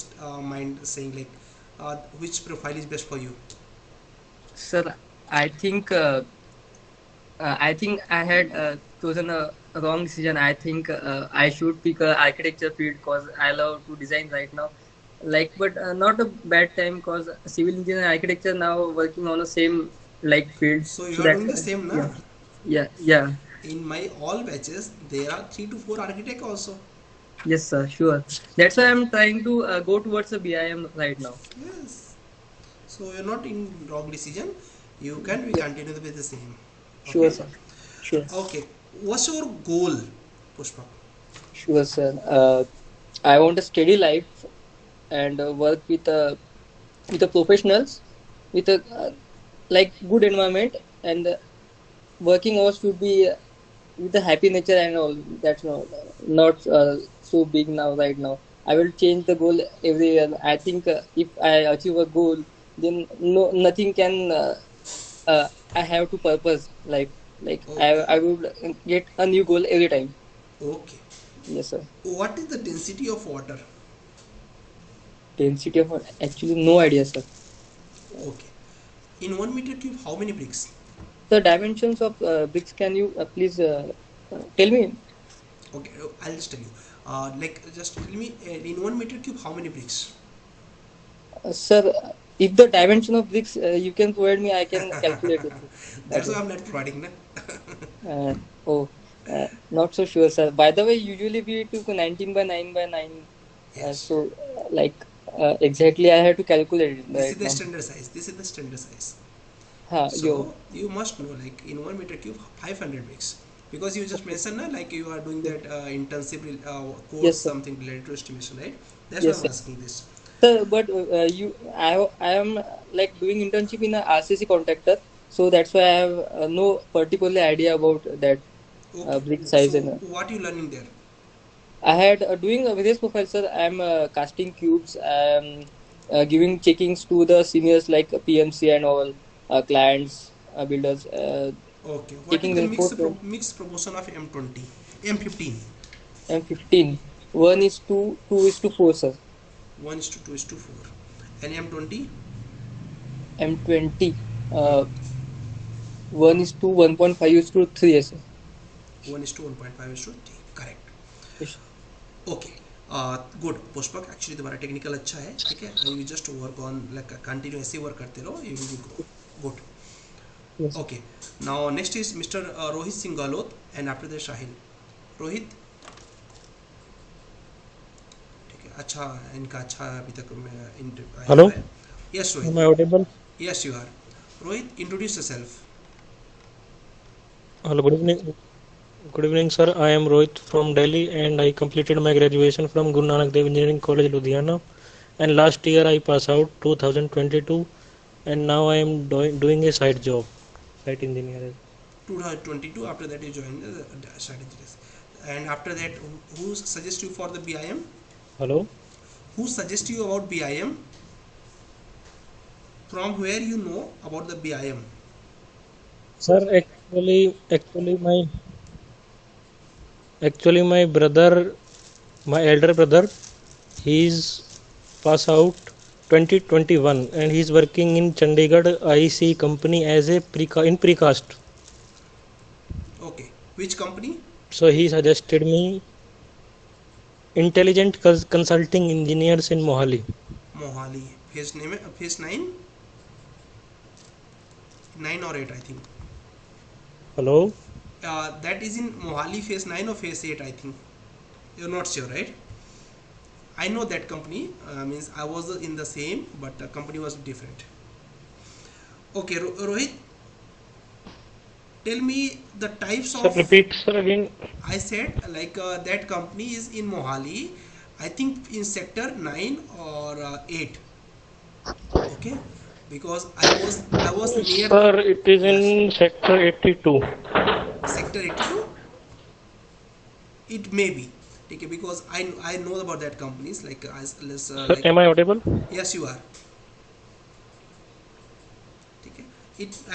mind saying like which profile is best for you? Sir, I think I think I had chosen a wrong decision. I think I should pick a architecture field because I love to design right now. Like, but not a bad time because civil engineering and architecture now working on the same like field. So you So are that's doing the same, na? yeah, yeah. In my all batches, there are 3 to 4 architect also. Yes, sir. Sure. That's why I'm trying to go towards the BIM right now. Yes. So you're not in wrong decision. You can be continue with the same. Sure, Okay. sir. Sure. Okay. What's your goal, Pushpa? Sure, sir. I want a steady life and work with the professionals with a like good environment and working hours should be with a happy nature and all. That's not so big now right now. I will change the goal every year. I think if I achieve a goal, then no nothing can. I have to purpose like Okay. I would get a new goal every time. Okay. Yes, sir. What is the density of water? Density of actually no idea, sir. Okay. In 1 meter cube, how many bricks? The dimensions of bricks. Can you please tell me? Okay, I'll just tell you. Like, just tell me in 1 meter cube, how many bricks? Sir, if the dimension of bricks you can provide me, I can calculate it. That's Okay. why I'm not providing, na? Uh, oh, not so sure, sir. By the way, usually we took 19 by 9 by 9. Yes. So, exactly, I have to calculate it This is right the now. standard size. This is the standard size. Yo, So you must know, like in 1 meter cube, 500 bricks. Because you just mentioned, na, like you are doing that intensive course, yes, sir. something related to estimation, right? That's why Yes, I'm sir. asking this. Sir, but I am like doing internship in a RCC contractor, so that's why I have no particular idea about that Okay. brick So size and. what you learning there? I had doing various profiles, sir. I'm casting cubes. I'm giving checkings to the seniors like PMC and all clients, builders. Okay. What is Checking the the report. mixed proportion of M20, M15? M15. 1 is to 2 is to 4, sir. 1 is to 2 is to 4. And M20? M20. 1 is to 1.5 is to 3, yes, sir. 1 is to 1.5 is to 3. Correct. Yes. Okay good Pushpak actually तुम्हारा technical अच्छा है, ठीक है, you just work on like continue ऐसे work करते रहो, you will be grow good. Yes. Okay now next is mister Rohit Singh Gehlot and after the Shahil. Rohit, ठीक है, अच्छा इनका अच्छा अभी तक hello, yes am I Rohit, audible? Yes you are. Rohit, introduce yourself. Hello, good evening. Good evening, sir. I am Rohit from Delhi and I completed my graduation from Guru Nanak Dev Engineering College, Ludhiana. And last year I passed out 2022 and now I am doing a side job, site engineer. 2022, after that you joined the site engineers. And after that, who suggests you for the BIM? Hello? Who suggests you about BIM? From where you know about the BIM? Sir, actually my brother, my elder brother, he's passed out 2021 and he's working in Chandigarh IC company as a precast. Okay. Which company? So he suggested me Intelligent Consulting Engineers in Mohali. Mohali. Phase name, phase 9? 9 or 8, I think. Hello? That is in Mohali phase 9 or phase 8, I think. You're not sure, right? I know that company, means I was in the same, but the company was different. Okay, Rohit, tell me the types Sir, of. repeat, sir, again. I said like that company is in Mohali, I think in sector 9 or 8. Okay, because I was near. Sir, it is in sector 82. Sector 82. It may be. ठीक है, because I know about that companies like Sir, like, am I audible? yes you are, ठीक है.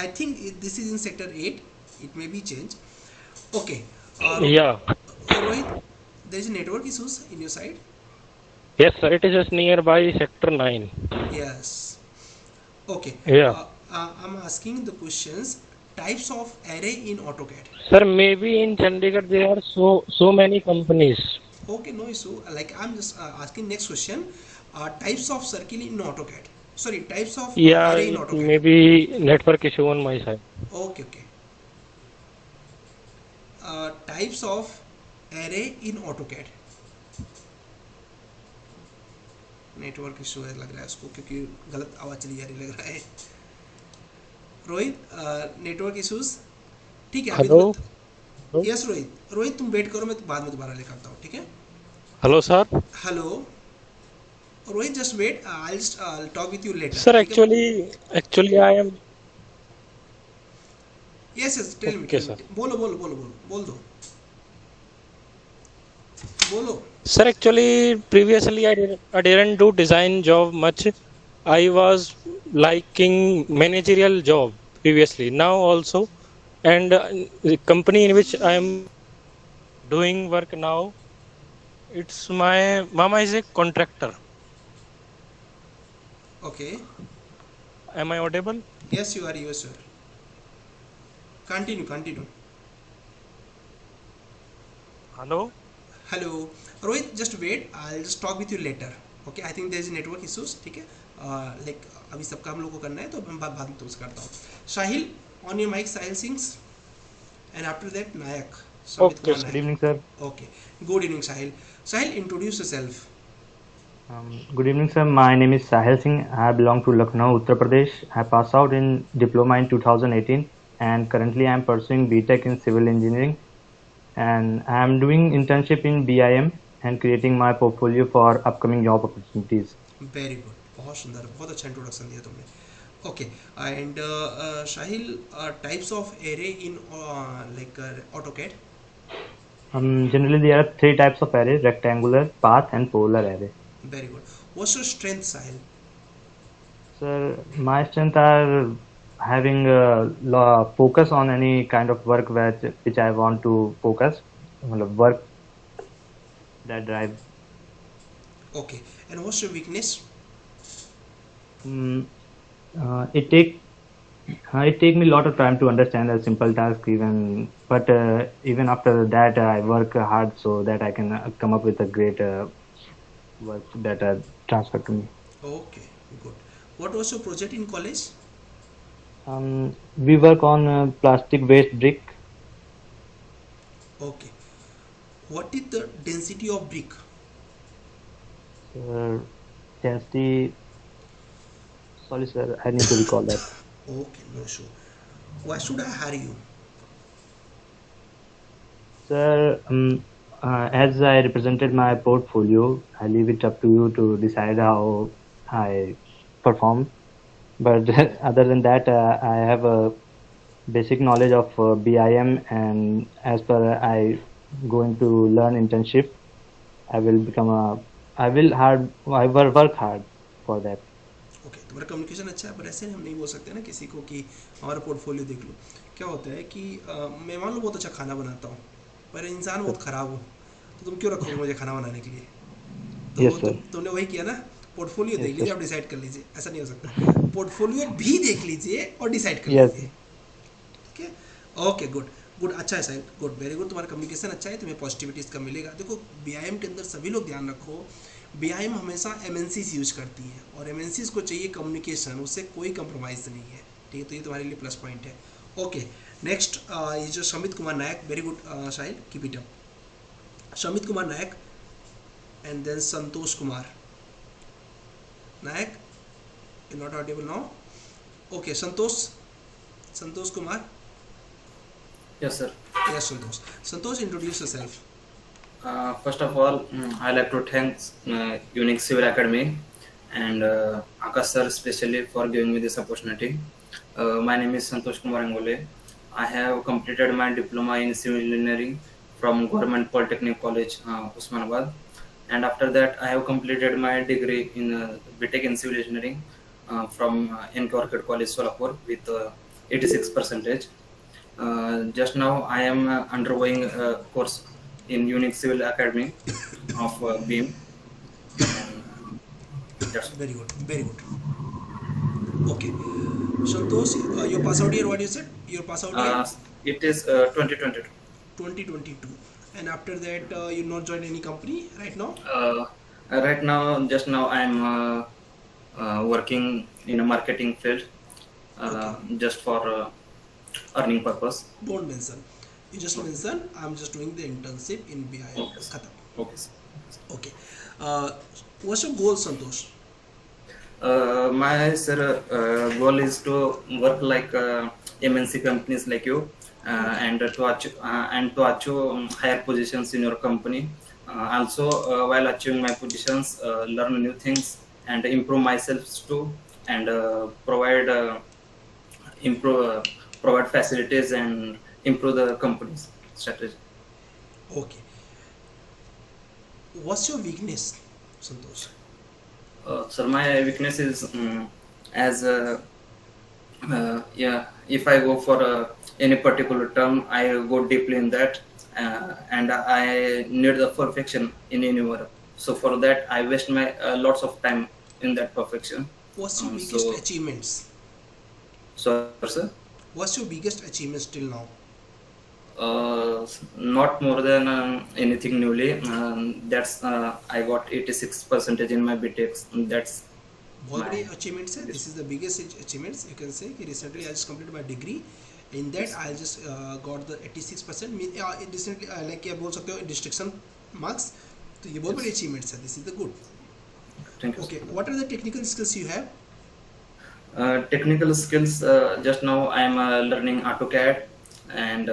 I think this is in sector 8, it may be changed. Okay. Yeah. Rohit, there is a network issues in your side. Yes, sir. It is just nearby sector 9. Yes. Okay. Yeah. I'm asking the questions. Types of array in AutoCAD. Sir, maybe in Chandigarh there are so many companies. Okay, no issue. Like I'm just asking next question. Types of circle in AutoCAD. Sorry, types of array in AutoCAD. Maybe network issue on my side. Okay, okay. Types of array in AutoCAD. Network issue है लग रहा है उसको, क्योंकि गलत आवाज चली जा रही लग रहा है. रोहित, नेटवर्क इश्यूज, ठीक है. हेलो. यस रोहित तुम वेट करो, मैं बाद में दोबारा लेकर आता हूँ, ठीक है. Hello sir. Hello Rohit, just wait, I will talk with you later. Sir actually I am. Yes tell me. बोलो बोल दो. बोलो. Sir, actually previously I didn't do design job much. I was liking managerial job previously, now also, and the company in which I am doing work now, it's my mama is a contractor. Okay. Am I audible? Yes you are. Continue. Hello Rohit, just wait, I'll just talk with you later. Okay, I think there is network issues, ठीक है. Like अभी सबका हम लोग को करना है, तो मैं बाद में तुमसे करता हूँ. Sahil, on your mic, Sahil sings, and after that Nayak. Okay, good evening sir. Okay, good evening Sahil. Sahil, introduce yourself. Good evening sir, my name is Sahil Singh. I belong to Lucknow, Uttar Pradesh. I passed out in diploma in 2018 and currently I am pursuing BTech in civil engineering, and I am doing internship in BIM and creating my portfolio for upcoming job opportunities. Very good, बहुत सुंदर, बहुत अच्छा introduction दिया तुमने. Okay, and Sahil, types of array in like AutoCAD. Generally there are 3 types of array: rectangular, path and polar array. Very good. What's your strength, Sahil? Sir, my strength are having focus on any kind of work which I want to focus, work that drive. Okay, and what's your weakness? It take me a lot of time to understand a simple task, but even after that I work hard so that I can come up with a great work that are transferred to me. Okay, good. What was your project in college? We work on plastic waste brick. Okay. What is the density of brick? Density. Sorry, sir. I need to recall that. Okay, no issue. Why should I hire you? Sir, as I represented my portfolio, I leave it up to you to decide how I perform. But other than that, I have a basic knowledge of BIM, and as per I going to learn internship, I will work hard for that. Okay, तुम्हारा communication अच्छा है, पर ऐसे हम नहीं बोल सकते ना किसी को कि हमारा पोर्टफोलियो देख लो. क्या होता है कि मैं मान लो बहुत अच्छा खाना बनाता हूँ, पर इंसान बहुत खराब हो, तो तुम क्यों रखोगे मुझे खाना बनाने के लिए? तो yes, तुमने वही किया ना, पोर्टफोलियो देख लीजिए, आप डिसाइड कर लीजिए. ऐसा नहीं हो सकता, पोर्टफोलियो भी देख लीजिए और डिसाइड कर लीजिए. ठीक है, ओके, गुड. अच्छा है साहिल, गुड, वेरी गुड. तुम्हारा कम्युनिकेशन अच्छा है, तुम्हें पॉजिटिविटी इसका मिलेगा. देखो, बीआईएम के अंदर सभी लोग ध्यान रखो, बीआईएम हमेशा एमएनसीज यूज करती है और एमएनसीज को चाहिए कम्युनिकेशन, उससे कोई कंप्रोमाइज़ नहीं है. ठीक है, तो ये तुम्हारे लिए प्लस पॉइंट है. ओके, नेक्स्ट ये जो Samit Kumar Nayak, very good Sahil, keep it up. Samit Kumar Nayak and then Santosh Kumar Nayak. You not audible now. Okay, Santosh Kumar. Yes, sir. Yes, Santosh, introduce yourself. First of all, I like to thank Unix Civil Academy and Akash sir especially for giving me this opportunity. My name is Santosh Kumar Angole. I have completed my diploma in civil engineering from Government Polytechnic College, Usmanabad. And after that, I have completed my degree in BTech in Civil Engineering from NK Orchid College, Solapur, with 86 percentage. Just now, I am undergoing a course in Unix Civil Academy of BEAM. That's very good, very good. Okay, Santosh, your pass out year, what you said? Your pass out year? It is 2022. 2022. And after that, you not join any company right now? Right now, just now, I'm working in a marketing field, just for earning purpose. Don't mention. You just mention, I'm just doing the internship in BI. Okay. Okay. Okay. What's your goal, Santosh? My goal is to work like MNC companies like you, and to achieve higher positions in your company. Also, while achieving my positions, learn new things and improve myself too, and provide facilities and improve the company's strategy. Okay. What's your weakness, Santosh? Sir, my weakness is if I go for any particular term, I go deeply in that, and I need the perfection in any work. So for that, I waste my lots of time in that perfection. What's your biggest achievements? Sir? What's your biggest achievements till now? Not more than anything newly. That's I got 86 percentage in my BTech. That's बहुत बड़ी achievements है. This is the biggest achievements. You can say कि recently I just completed my degree. In that I just got the 86%. Recently like आप बोल सकते हो distinction marks. तो ये बहुत बड़ी achievements है. This is the good. Thank you. Okay. What are the technical skills you have? Technical skills. Just now I am learning AutoCAD and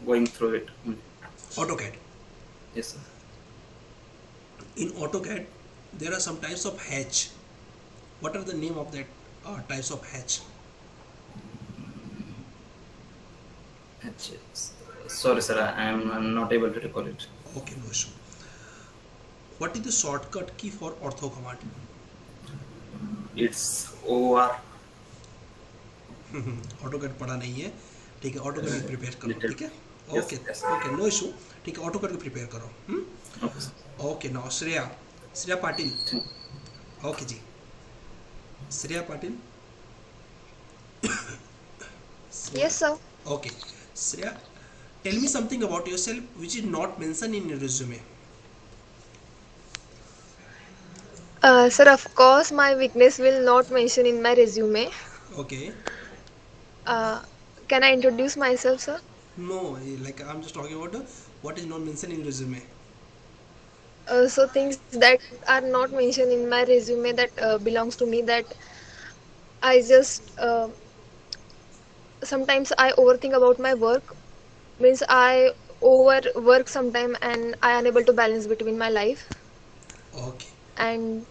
going through it. AutoCAD. Yes, sir. In AutoCAD, there are some types of hatch. What are the name of that types of hatch? Sorry, sir, I am not able to recall it. Okay, no issue. What is the shortcut key for ortho command? It's OR. AutoCAD पढ़ा नहीं है, ठीक है? AutoCAD prepare करो, ठीक है? Okay, yes. Okay, no issue. ठीक है, AutoCAD प्रिपेयर करो. Okay, now Shreya Patil. Okay ji. Shreya Patil. Yes, sir. Okay, Shreya, tell me something about yourself which is not mentioned in your resume. Sir, of course, my weakness will not mention in my resume. Okay. Can I introduce myself, sir? No, like I'm just talking about what is not mentioned in resume. So things that are not mentioned in my resume that belongs to me, that I just sometimes I overthink about my work. Means I overwork sometime and I unable to balance between my life. Okay. And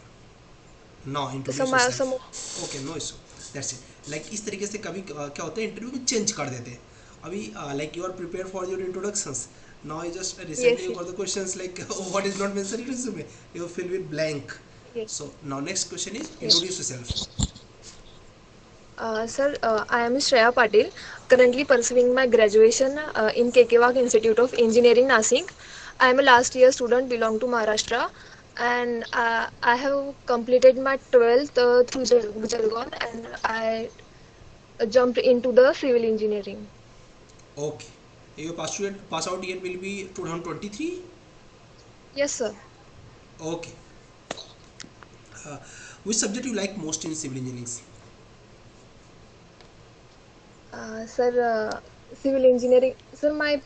now introduce yourself. Okay, no issue. That's it. Like इस तरीके से कभी क्या होता है interview में change कर देते हैं. अभी like you are prepared for your introductions. Now you just recently got the questions like what is not mentioned in resume. You fill with blank. Yes. So now next question is introduce yourself. Sir, I am Shreya Patil, currently pursuing my graduation in KK Wagh Institute of Engineering, Nasik. I am a last year student, belong to Maharashtra, and I have completed my 12th through Jalgaon, and I jumped into the civil engineering. Okay. Your pass out year will be 2023? Yes, sir. Okay. Which subject you like most in civil engineering? Sir, civil engineering. Sir, my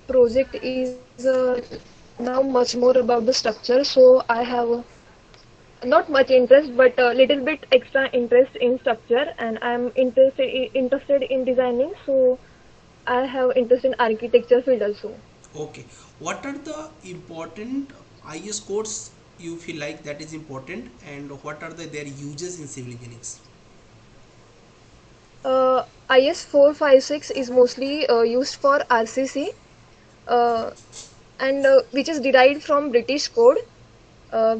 project is now much more about the structure, so I have not much interest, but a little bit extra interest in structure, and I am interested in designing, so I have interest in architecture field also. Okay. What are the important IS codes you feel like that is important, and what are their uses in civil engineering? IS 456 is mostly used for RCC, and which is derived from British code,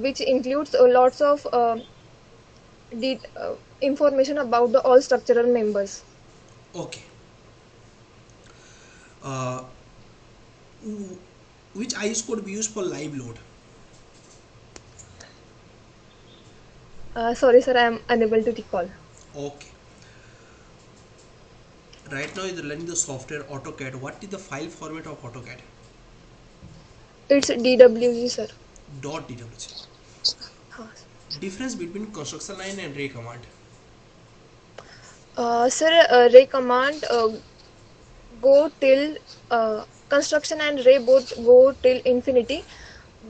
which includes lots of information about the all structural members. Okay. Uh, which IS code we use for live load? Sorry, sir, I am unable to recall. Okay. Right now you're learning the software AutoCAD. What is the file format of AutoCAD? It's DWG, sir. .dwg. Difference between construction line and ray command? Sir, ray command go till construction and ray both go till infinity,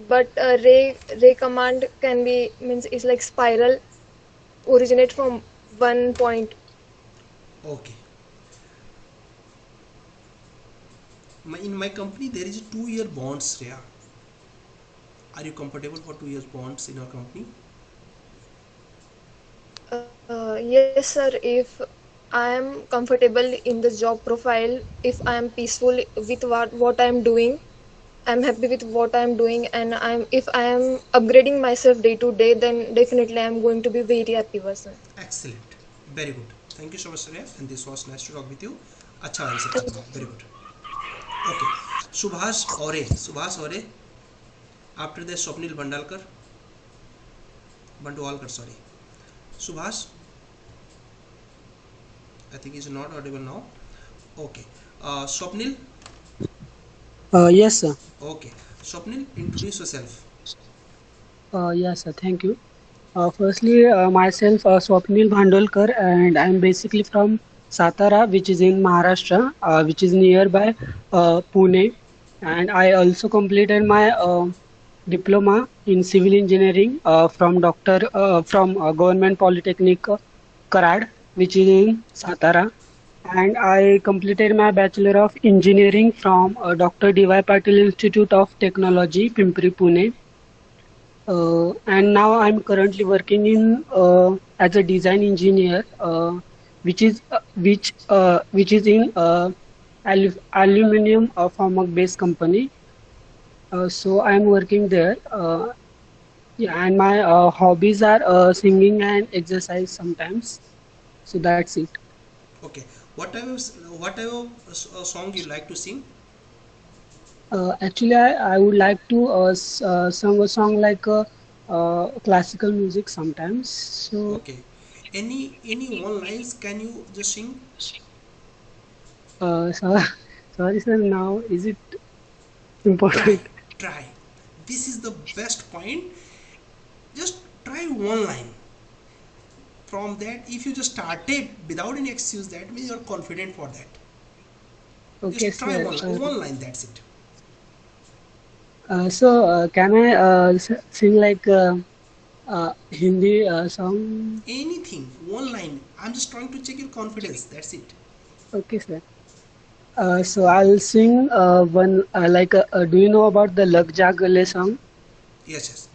but ray command can be is like spiral, originate from one point. Okay. In my company there is a 2-year bonds, Shreya. Are you comfortable for 2 years bonds in our company? Yes, sir. If I am comfortable in the job profile, if I am peaceful with what I am doing, I am happy with what I am doing, and if I am upgrading myself day to day, then definitely I am going to be very happy person. Excellent. Very good. Thank you so much, Shreya. And this was nice to talk with you. अच्छा answer करना. Very good. Okay. Subhash Ore. After that, Swapnil Bandwalkar, sorry. Subhash, I think he's not audible now. Okay. Swapnil? Yes, sir. Okay. Swapnil, introduce yourself. Yes, sir. Thank you. Firstly, myself, Swapnil Bhandolkar, and I'm basically from Satara, which is in Maharashtra, which is nearby Pune. And I also completed my diploma in civil engineering from Government Polytechnic Karad, which is in Satara. And I completed my Bachelor of Engineering from Dr. D.Y. Patil Institute of Technology, Pimpri, Pune. And now I'm currently working in as a design engineer, which is in aluminum formic based company. So I'm working there. Yeah, and my hobbies are singing and exercise sometimes. So that's it. Okay. What type of song you like to sing? Actually, I would like to sing a song like classical music sometimes. So okay. Any one lines can you just sing? Sorry, sir. Now is it important? Try. This is the best point. Just try one line. From that, if you just started without any excuse, that means you're confident for that. Okay, just try one line. That's it. Can I sing like Hindi song? Anything, one line. I'm just trying to check your confidence. That's it. Okay, sir. So I'll sing one do you know about the Lag Ja Gale song? Yes.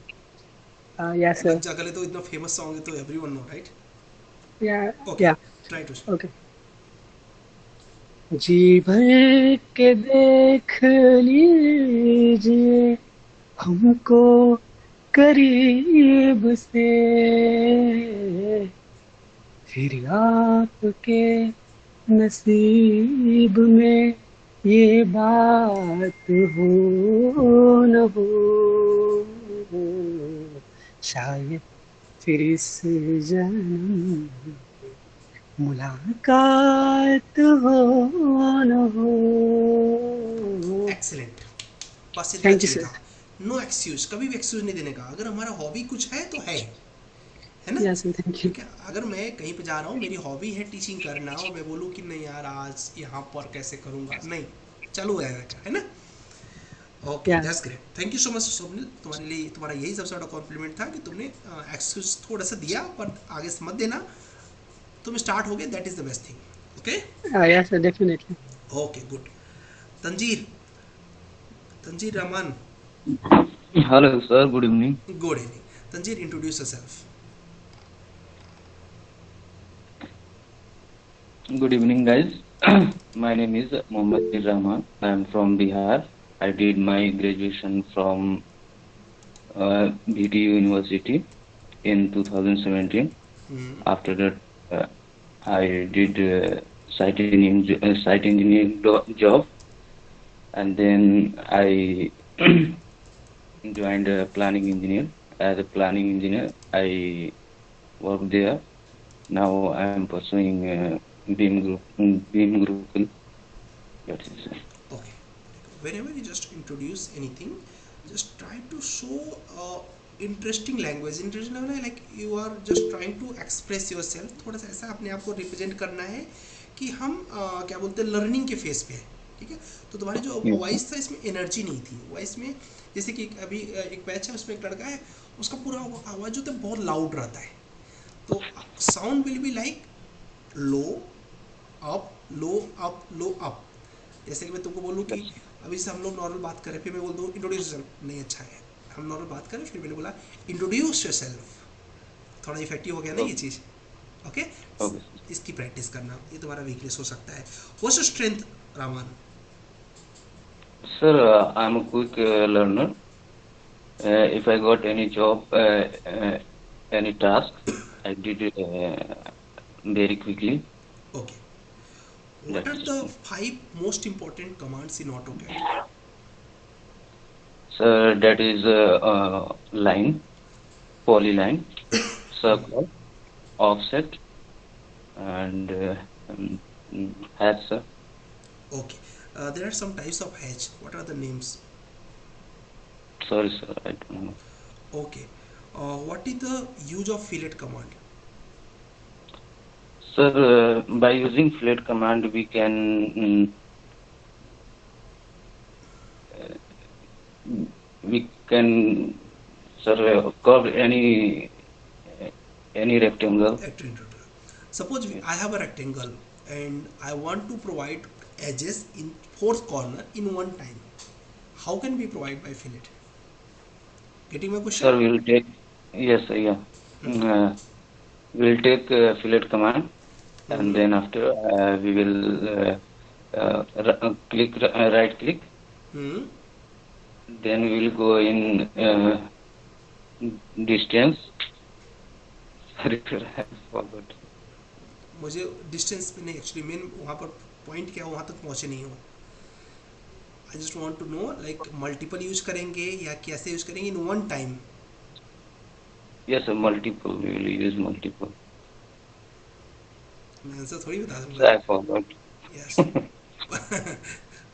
Yes, sir. Lag Ja Gale to itna famous song hai, to everyone know, right? Yeah. Okay. Yeah. Try to sing. Okay. जी भर के देख लीजिए हमको करीब से, फिर आपके नसीब में ये बात हो न हो, शायद फिर इस जन्म मुलाकात हो न हो. एक्सीलेंट. बस इतना थैंक यू चाहिए सर. था. नो एक्सक्यूज, कभी भी एक्सक्यूज नहीं देने का. अगर हमारा हॉबी कुछ है तो है ना? Yes sir, thank you. अगर मैं कहीं पे जा रहा हूँ, मेरी हॉबी है टीचिंग करना, और मैं बोलूँ कि नहीं यार आज यहाँ पर कैसे करूँगा, नहीं, चालू है ना? Okay, that's great. Thank you so much Swapnil. तुम्हारा यही सबसे बड़ा कॉम्प्लीमेंट था कि तुमने एक्सक्यूज थोड़ा सा दिया, पर आगे से मत देना. तुम स्टार्ट हो गए, that is the best thing. Okay? Yes sir, definitely. Okay, good. Tanzeer Rahman. Hello sir, good evening. Good evening. Tanjeer, introduce yourself. Good evening guys. My name is Mohammad Rahman. I am from Bihar I did my graduation from BTU University in 2017. After that, I did site engineering job, and then I joined a planning engineer. As a planning engineer, I work there. Now I am pursuing BIM Group. That's it. Okay. Whenever you just introduce anything, just try to show interesting language. Interesting language है, like you are just trying to express yourself. थोड़ा सा ऐसा अपने आप को represent करना है कि हम क्या बोलते हैं, लर्निंग के फेस पे है, ठीक है। तो तुम्हारी जो वॉइस था इसमें एनर्जी नहीं थी। वॉइस में जैसे कि अभी एक बैच है, उसमें एक लड़का है, उसका पूरा आवाज़ जो था बहुत लाउड रहता है, तो sound will be like low up low up low up. जैसे कि मैं तुमको बोलूँ कि अभी से हम लोग नॉर्मल बात करें, फिर मैं बोल दूँ इंट्रोड्यूस, नहीं अच्छा है, हम नॉर्मल बात करें, फिर मैंने बोला इंट्रोड्यूस योरसेल्फ, थोड़ा इफेक्टिव हो गया ना ये चीज़। ओके, इसकी प्रैक्टिस करना, ये तुम्हारा वीकनेस हो सकता है। व्हाट्स योर स्ट्रेंथ, रामान? Sir, I'm a quick learner. If I got any job, any task, I did it very quickly. Okay. What are the 5 most important commands in AutoCAD? Sir, that is line, polyline, circle, offset, and hatch, sir. Okay. There are some types of hatch. What are the names? Sorry, sir, I don't know. Okay. What is the use of fillet command? Sir, by using fillet command, we can sir, curve any rectangle. Suppose I have a rectangle and I want to provide edges in 4th corner in one time. How can we provide by fillet? Getting my question? Sir, we'll take, yes, sir, yeah. We'll take fillet command, and then after we will right click. Then we will go in distance. Sorry, sir, I forgot. मुझे distance में नहीं, actually main वहाँ पर point क्या, वहाँ तक पहुँचे नहीं हो। I just want to know like multiple use करेंगे या कैसे यूज करेंगे in one time? Yes, sir, multiple. We will use multiple. मैं आंसर थोड़ी बता दूंगा। I forgot. Yes,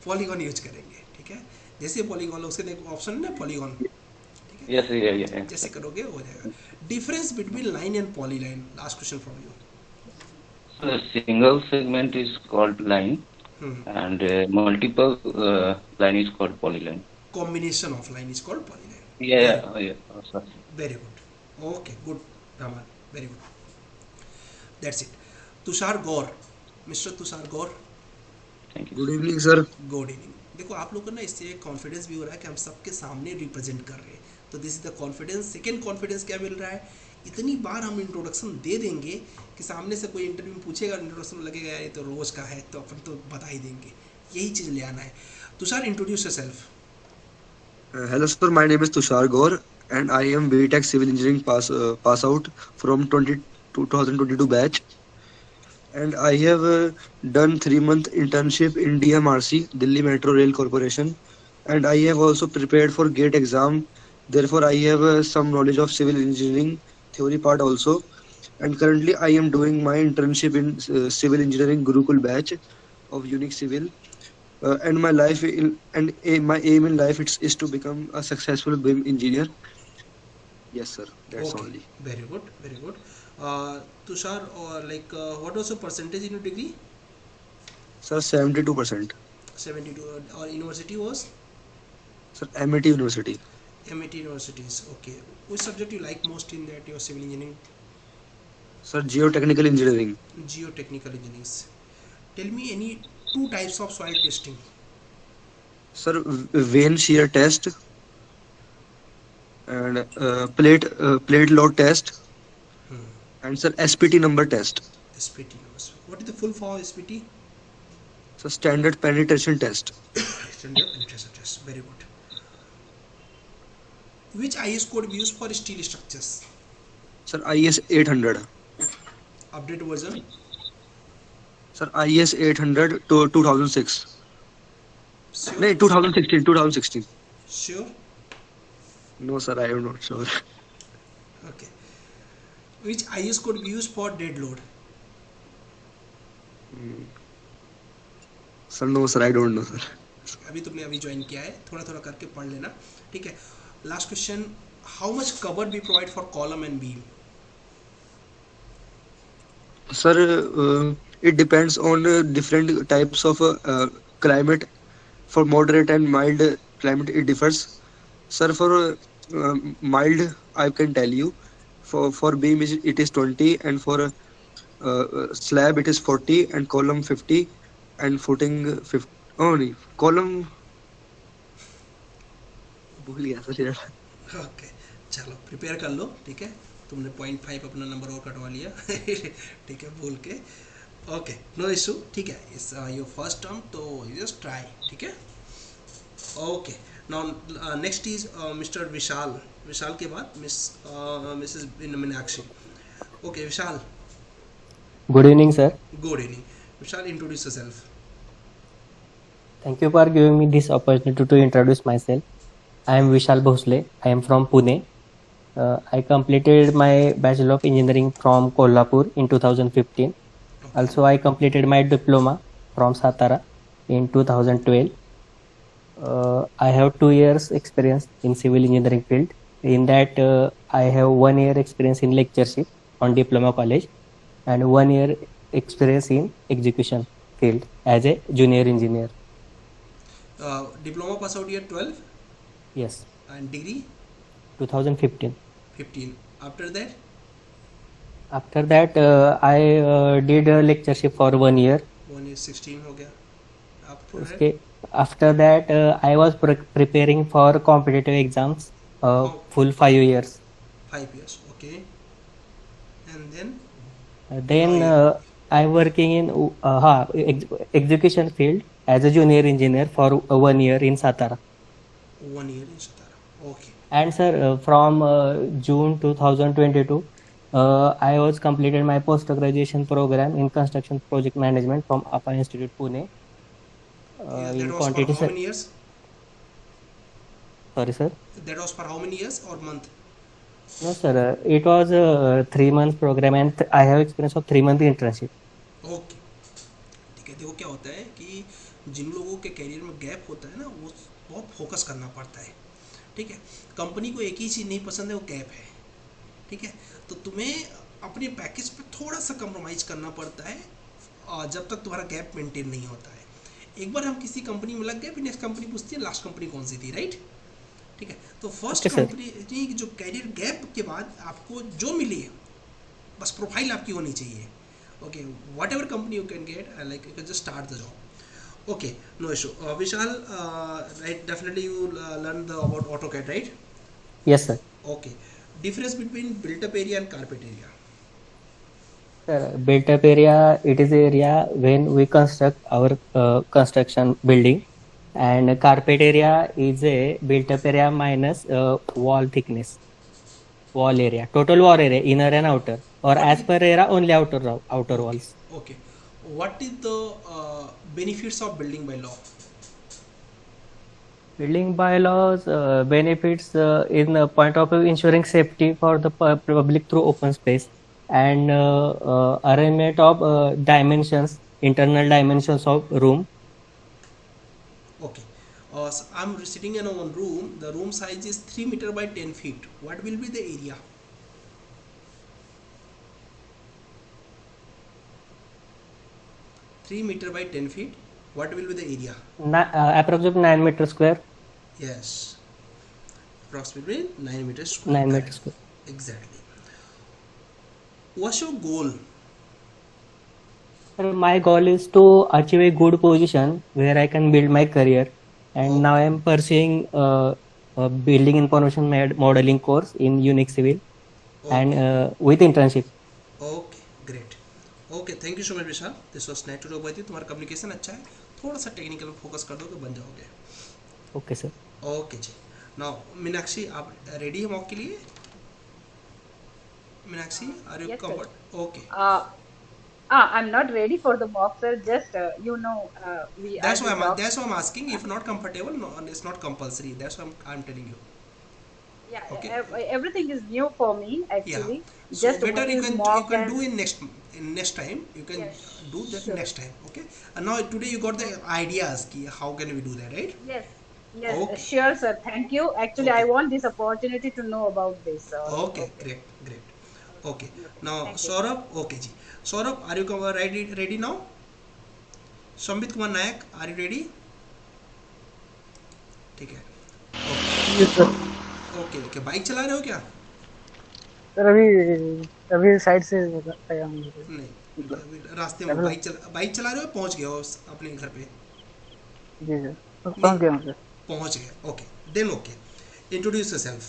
polygon use करेंगे, ठीक है। जैसे पॉलीगॉन उसके एक ऑप्शन है ना, पॉलीगॉन, ठीक है। Yes, yeah. जैसे करोगे हो जाएगा। Difference between line and polyline, last question from you. So single segment is called line, and multiple line is called polyline. Combination of line is called polyline. Yeah. Oh, sorry. Very good. Okay, good, Raman. Very good. That's it. Tushar Gaur, Mr. Tushar Gaur. Thank you. Good evening, sir. Good evening. देखो आप लोगों को ना इससे confidence भी हो रहा है कि हम सबके सामने रिप्रेजेंट कर रहे हैं, तो this is the confidence. Second confidence क्या मिल रहा है, इतनी बार हम इंट्रोडक्शन दे देंगे कि सामने से कोई इंटरव्यू में पूछेगा, इंट्रोडक्शन लगेगा यार ये तो रोज का है, तो अपन तो बता ही देंगे। यही चीज़ ले आना है। Tushar, introduce yourself. Hello, sir. My name is Tushar Gaur, and I am BTech Civil Engineering pass out from 2022 batch, and I have done 3-month internship in DMRC, Delhi Metro Rail Corporation, and I have also prepared for GATE exam. Therefore, I have some knowledge of civil engineering theory part also, and currently I am doing my internship in civil engineering Gurukul batch of Unix Civil. And my my aim in life is to become a successful BIM engineer. Yes, sir. That's okay. only. Very good, very good. Tushar, what was your percentage in your degree? Sir, 72%. 72. Or university was? Sir, MIT University. MIT universities. Okay. Which subject you like most in that your civil engineering? Sir, geotechnical engineering. Geotechnical engineering. Tell me any 2 types of soil testing. Sir, vein shear test and plate load test, and sir, SPT number test. SPT numbers. What is the full form of SPT? So standard penetration test. extend your interest address. Very good. Which IS code we use for steel structures? Sir, IS 800. Update version? Sir, IS 800 to 2006. Sure. No, 2016. Sure? No, sir, I am not sure. Okay. Which IS code we use for dead load? Sir, no, sir, I don't know, sir. अभी तुमने अभी join किया है, थोड़ा थोड़ा करके पढ़ लेना, ठीक है. Last question, how much cover we provide for column and beam? Sir, it depends on different types of climate. For moderate and mild climate, it differs. Sir, for mild, I can tell you. For beam, it is 20, and for slab, it is 40, and column 50, and footing 50. Oh, no, column. भूल गया sir यार. Okay, चलो prepare कर लो, ठीक है. तुमने 0.5 अपना number और कटवा लिया ठीक है, भूल के. ओके, नो इशू, ठीक है. इस योर फर्स्ट टर्म, तो यू जस्ट ट्राई, ठीक है. Okay, now next is mister Vishal. Vishal के बाद Mrs Meenakshi. Okay Vishal. Good evening, sir. Good evening. Vishal, introduce yourself. Thank you for giving me this opportunity to introduce myself. I am Vishal Bhosle. I am from Pune. I completed my Bachelor of Engineering from Kolhapur in 2015. Also, I completed my diploma from Satara in 2012. I have 2 years experience in civil engineering field. In that, I have 1 year experience in lectureship on diploma college and 1 year experience in execution field as a junior engineer. Diploma pass out year 12? Yes. And degree? 2015. 15. After that? After that, I did a lectureship for 1 year. 1 year 16 हो गया. Okay. After that, I was preparing for competitive exams. Full 5 years. 5 years. Okay. And then? Then I working in execution field as a junior engineer for 1 year in Satara. 1 year in Satara. Okay. And sir, from June 2022, I was completed my post graduation program in construction project management from APA Institute Pune. That was for how many years? Sorry, sir. That was for how many years or month? No, sir. It was a 3 month program and I have experience of 3 month internship. Okay. ठीक है. देखो क्या होता है कि जिन लोगों के career में गैप होता है ना, वो बहुत फोकस करना पड़ता है, ठीक है. कंपनी को एक ही चीज़ नहीं पसंद है, वो गैप है, ठीक है. तो तुम्हें अपने पैकेज पे थोड़ा सा कम्प्रोमाइज़ करना पड़ता है जब तक तुम्हारा गैप मेंटेन नहीं होता है. एक बार हम किसी कंपनी में लग गए, फिर नेक्स्ट कंपनी पूछती है लास्ट कंपनी कौन सी थी, राइट? ठीक है. तो फर्स्ट कंपनी जो कैरियर गैप के बाद आपको जो मिली है, बस प्रोफाइल आपकी होनी चाहिए. Okay, what ever company you can get, like you can just start the job. Okay, no issue. Vishal, right? Definitely you learned about AutoCAD, right? Yes, sir. Okay. Difference between built-up area and carpet area. Built-up area, it is area when we construct our construction building, and carpet area is a built-up area minus wall thickness, wall area, total wall area, inner and outer, or as per area only outer walls. Okay. What is the benefits of building by law? Building bylaws benefits in the point of ensuring safety for the public through open space and arrangement of dimensions, internal dimensions of room. Okay. So I'm sitting in one room. The room size is 3 meter by 10 feet. What will be the area? Three meter by 10 feet. What will be the area? Approximately 9 meters square. Yes. Approximately 9 meters square. 9 meters square. Exactly. What's your goal? My goal is to achieve a good position where I can build my career, and now I am pursuing a building information modeling course in Unix Civil and with internship. Okay, great. Okay, thank you so much Vishal. This was nice to talk with you. तुम्हारा communication अच्छा है, थोड़ा सा technical में focus कर दो तो बन जाओगे. Okay sir. Okay ji. Now Meenakshi, आप रेडी है मॉक के लिए? Meenakshi, are you Yes, sir. Comfort? Okay, I'm not ready for the mock, sir. Just we that's are why to talk. that's why I'm asking. If not comfortable, no, it's not compulsory. That's why I'm telling you. Yeah, Okay. everything is new for me Yeah. actually. So Just better what you is can mock do and in next time. You can do that sure. next time. Okay. And now today you got the ideas. Ki how can we do that, right? Yes, yes, Okay. sure, sir. Thank you. Actually, I Okay. want this opportunity to know about this. Okay. Great. Okay. Now Saurabh. Okay ji. Saurabh, are you ready now? Sambit Kumar Nayak, are you ready? ठीक है. Yes sir. Okay, bike चला रहे हो क्या? Sir अभी side से आया हूँ। नहीं, अभी रास्ते में बाइक चला रहे हो, पहुंच गए हो अपने घर पे? जी सर, पहुंच गया हूँ सर। पहुंच गए, okay, then okay, introduce yourself.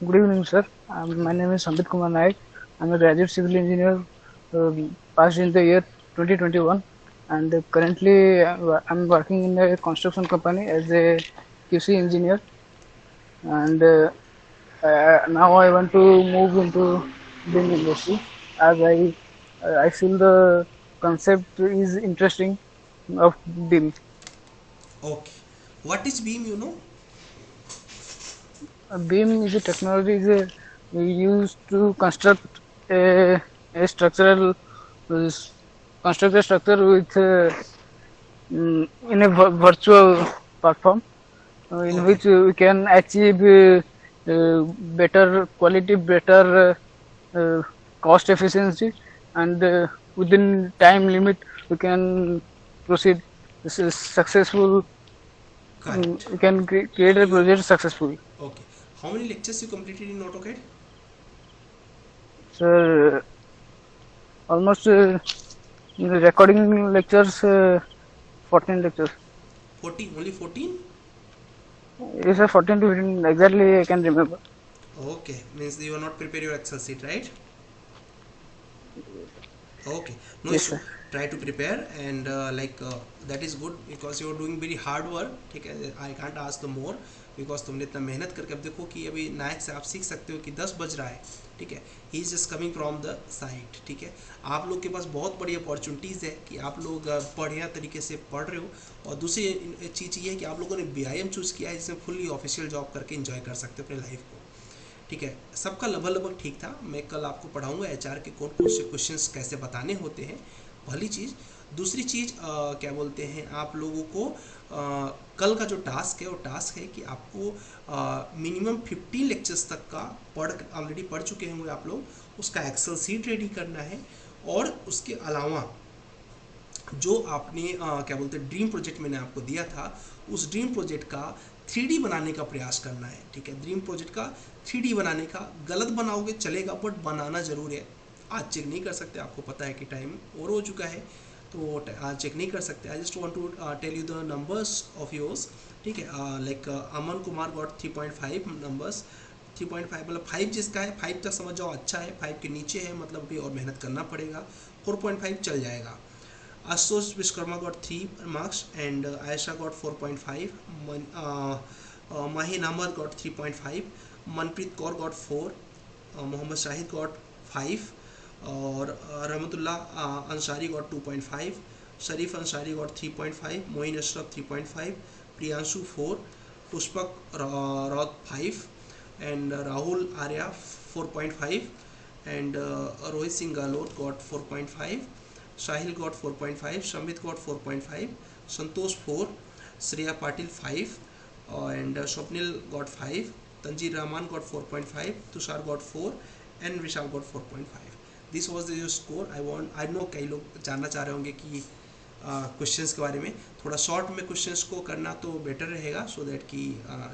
Good evening sir, my name is Sambit Kumar Nayak. I am a graduate civil engineer passed in the year 2021 and currently I'm working in a construction company as a QC engineer, and now I want to move into BIM industry as I feel the concept is interesting of BIM. Okay, what is BIM, you know? BIM is a technology we use to construct a structural construct a structure with in a virtual platform in which we can achieve better quality, better cost efficiency, and within time limit we can proceed. This is successful. We can create a project successfully. Okay, how many lectures you completed in AutoCAD? Sir, almost recording lectures 14 lectures. 14, only 14? Yes sir, 14 to 15 exactly I can remember. Okay, means you are not prepare your Excel sheet, right? Okay, no Yes, issue. sir. Try to prepare, and that is good because you are doing very hard work. ठीक है, I can't ask the more because तुमने इतना मेहनत करके, अब देखो कि अभी नायक से आप सीख सकते हो कि 10 बज रहा है, ठीक है, he is just coming from the site, ठीक है। आप लोग के पास बहुत बड़ी अपॉर्चुनिटीज़ है कि आप लोग बढ़िया तरीके से पढ़ रहे हो, और दूसरी चीज़ ये है कि आप लोगों ने BIM चूज़ किया है जिसमें फुल्ली ऑफिशियल जॉब करके एंजॉय कर सकते हो अपने लाइफ को, ठीक है। सबका लगभग ठीक था। मैं कल आपको पढ़ाऊंगा HR के कौन से क्वेश्चंस कैसे बताने होते हैं, पहली चीज़। दूसरी चीज़ क्या बोलते हैं, आप लोगों को कल का जो टास्क है वो टास्क है कि आपको मिनिमम 15 लेक्चर्स तक का ऑलरेडी पढ़ चुके होंगे आप लोग, उसका एक्सेल सीट रेडी करना है, और उसके अलावा जो आपने क्या बोलते हैं ड्रीम प्रोजेक्ट मैंने आपको दिया था, उस ड्रीम प्रोजेक्ट का 3D बनाने का प्रयास करना है, ठीक है। ड्रीम प्रोजेक्ट का 3D बनाने का, गलत बनाओगे चलेगा बट बनाना ज़रूर है। आज चेक नहीं कर सकते, आपको पता है कि टाइम और हो चुका है, तो आज चेक नहीं कर सकते। I just want to tell you the numbers of yours, ठीक है। Like Aman Kumar got 3.5 numbers, 3.5 मतलब 5 जिसका है 5 तक समझ जाओ अच्छा है, 5 के नीचे है मतलब भी और मेहनत करना पड़ेगा, 4.5 चल जाएगा। Ashutosh Vishwakarma got 3 marks and Ayesha got 4.5, Mahin Ahmed got 3.5, Manpreet Kaur got 4, Mohammad Shahid got 5, और Rahmatullah Ansari got 2.5, Sharif Ansari got 3.5, Moin Ashraf 3.5, Priyanshu 4, Pushpak Raut 5, and Rahul Arya 4.5, and Rohit Singh Gehlot got 4.5, Sahil got 4.5, Shamit got 4.5, Santosh 4, Shreya Patil 5, and Swapnil got 5, Tanzeer Rahman got 4.5, Tushar got 4, and Vishal got 4.5। This was the your score. I know कई लोग जानना चाह रहे होंगे कि क्वेश्चंस के बारे में, थोड़ा शॉर्ट में क्वेश्चंस को करना तो बेटर रहेगा, सो दैट कि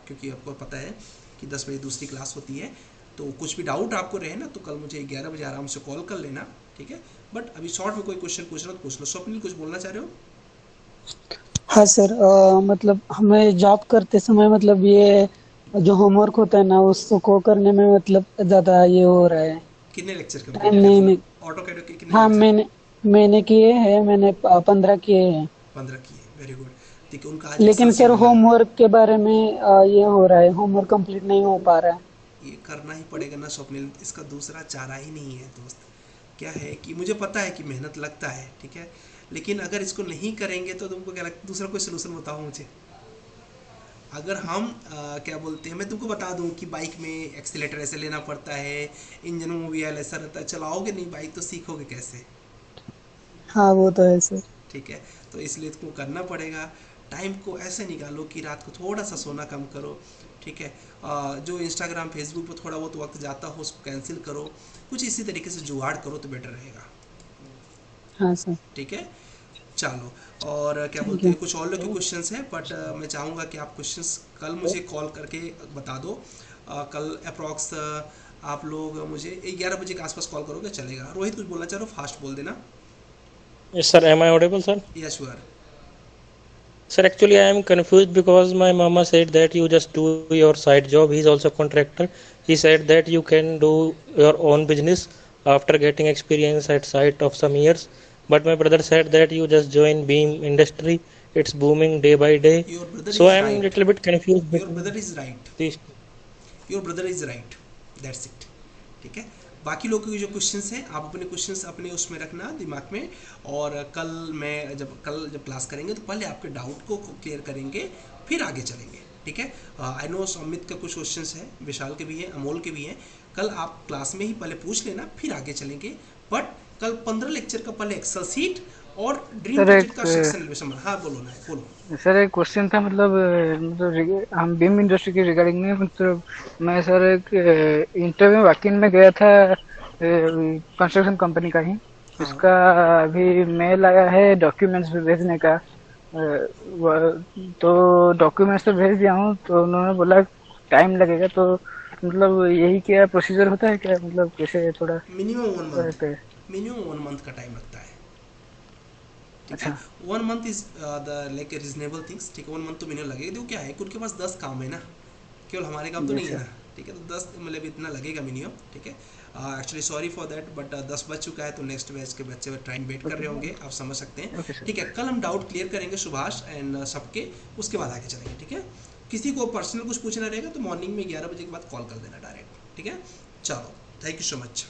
क्योंकि आपको पता है कि 10 बजे दूसरी क्लास होती है, तो कुछ भी डाउट आपको रहे ना तो कल मुझे 11 बजे आराम से कॉल कर लेना, ठीक है। बट अभी शॉर्ट में कोई क्वेश्चन पूछना तो पूछ लो। स्वप्निल कुछ बोलना चाह रहे हो? हाँ सर, मतलब हमें जॉब करते समय मतलब ये जो होमवर्क होता है ना उसको करने में मतलब ज़्यादा ये हो रहा है। कितने लेक्चर टाइम नहीं ऑटोकैड के कितने? हाँ मैंने किए हैं, मैंने 15 किए हैं। 15 किए, वेरी गुड। ठीक है, उनका आज लेकिन SLC सर हुआ है। होमवर्क के बारे में ये हो रहा है, होमवर्क कंप्लीट नहीं हो पा रहा है। ये करना ही पड़ेगा ना स्वप्निल, इसका दूसरा चारा ही नहीं है दोस्त। क्या है कि मुझे पता है कि मेहनत लगता है, ठीक है, लेकिन अगर इसको नहीं करेंगे तो तुमको क्या लगता, दूसरा कोई सोल्यूशन बताओ मुझे। अगर हम क्या बोलते हैं, मैं तुमको बता दूं कि बाइक में एक्सीलेटर ऐसे लेना पड़ता है, इंजन में व्हील ऐसा रहता है, चलाओगे नहीं बाइक तो सीखोगे कैसे? हाँ वो तो है सर। ठीक है, तो इसलिए तुमको करना पड़ेगा। टाइम को ऐसे निकालो कि रात को थोड़ा सा सोना कम करो, ठीक है, जो इंस्टाग्राम फेसबुक पर थोड़ा बहुत वक्त जाता हो उसको कैंसिल करो, कुछ इसी तरीके से जुगाड़ करो तो बेटर रहेगा। हाँ सर। ठीक है, चलो, और क्या बोलते हैं, कुछ और लोग के क्वेश्चंस हैं, बट मैं चाहूँगा कि आप क्वेश्चंस कल मुझे कॉल करके बता दो। कल अप्रॉक्स आप लोग मुझे 11 बजे के आसपास कॉल करोगे चलेगा। रोहित कुछ बोलना चाह रहे हो, फास्ट बोल देना। Yes, sir. Am I audible, sir? Yes sure. Sir, actually, I am confused because my mama said that you just do your side job. He's also contractor. He said that you can do your own business after getting experience at site of some years. But my brother said that you just join beam industry. It's booming day by day. Your brother So is I am right. little bit confused. Your brother is right. Please. Your brother is right, that's it. ठीक है, बाकी लोगों के जो questions हैं आप अपने questions अपने उसमें रखना दिमाग में, और कल जब क्लास करेंगे तो पहले आपके डाउट को क्लियर करेंगे, फिर आगे चलेंगे। ठीक है, आई नो अमित का कुछ क्वेश्चंस है, विशाल के भी हैं, अमोल के भी हैं। कल आप क्लास में ही पहले पूछ लेना, फिर आगे चलेंगे। बट कल 15 लेक्चर का पहले एक्सेल सीट और ड्रीम प्रोजेक्ट का सेक्शन। हाँ बोलो ना, बोलो। सर एक क्वेश्चन था, मतलब हम बीम इंडस्ट्री के रिगार्डिंग में, मतलब मैं सर एक इंटरव्यू वकील में गया था कंस्ट्रक्शन कंपनी का ही। इसका अभी मेल आया है डॉक्यूमेंट्स भी भेजने का, तो डॉक्यूमेंट्स तो भेज दिया हूँ, तो उन्होंने बोला टाइम लगेगा। तो मतलब यही क्या प्रोसीजर होता है क्या, मतलब कैसे थोड़ा मिनिमम 1 मंथ का टाइम लगता है। ठीक है, 1 month is the like reasonable things. ठीक है, 1 मंथ तो मिनिमम लगेगा। देखो क्या है, उनके पास 10 काम है ना, केवल हमारे काम तो नहीं है ना। ठीक है, तो 10 मतलब इतना लगेगा मिनिमम। ठीक है, actually sorry for that, but 10 बज चुका है, तो नेक्स्ट बैच के बच्चे टाइम वेट कर रहे होंगे, आप समझ सकते हैं। ठीक है, कल हम डाउट क्लियर करेंगे सुभाष एंड सबके, उसके बाद आगे चलेंगे। ठीक है, किसी को पर्सनल कुछ पूछना रहेगा तो मॉर्निंग में 11 बजे के बाद कॉल कर देना डायरेक्ट। ठीक है, चलो, थैंक यू सो मच।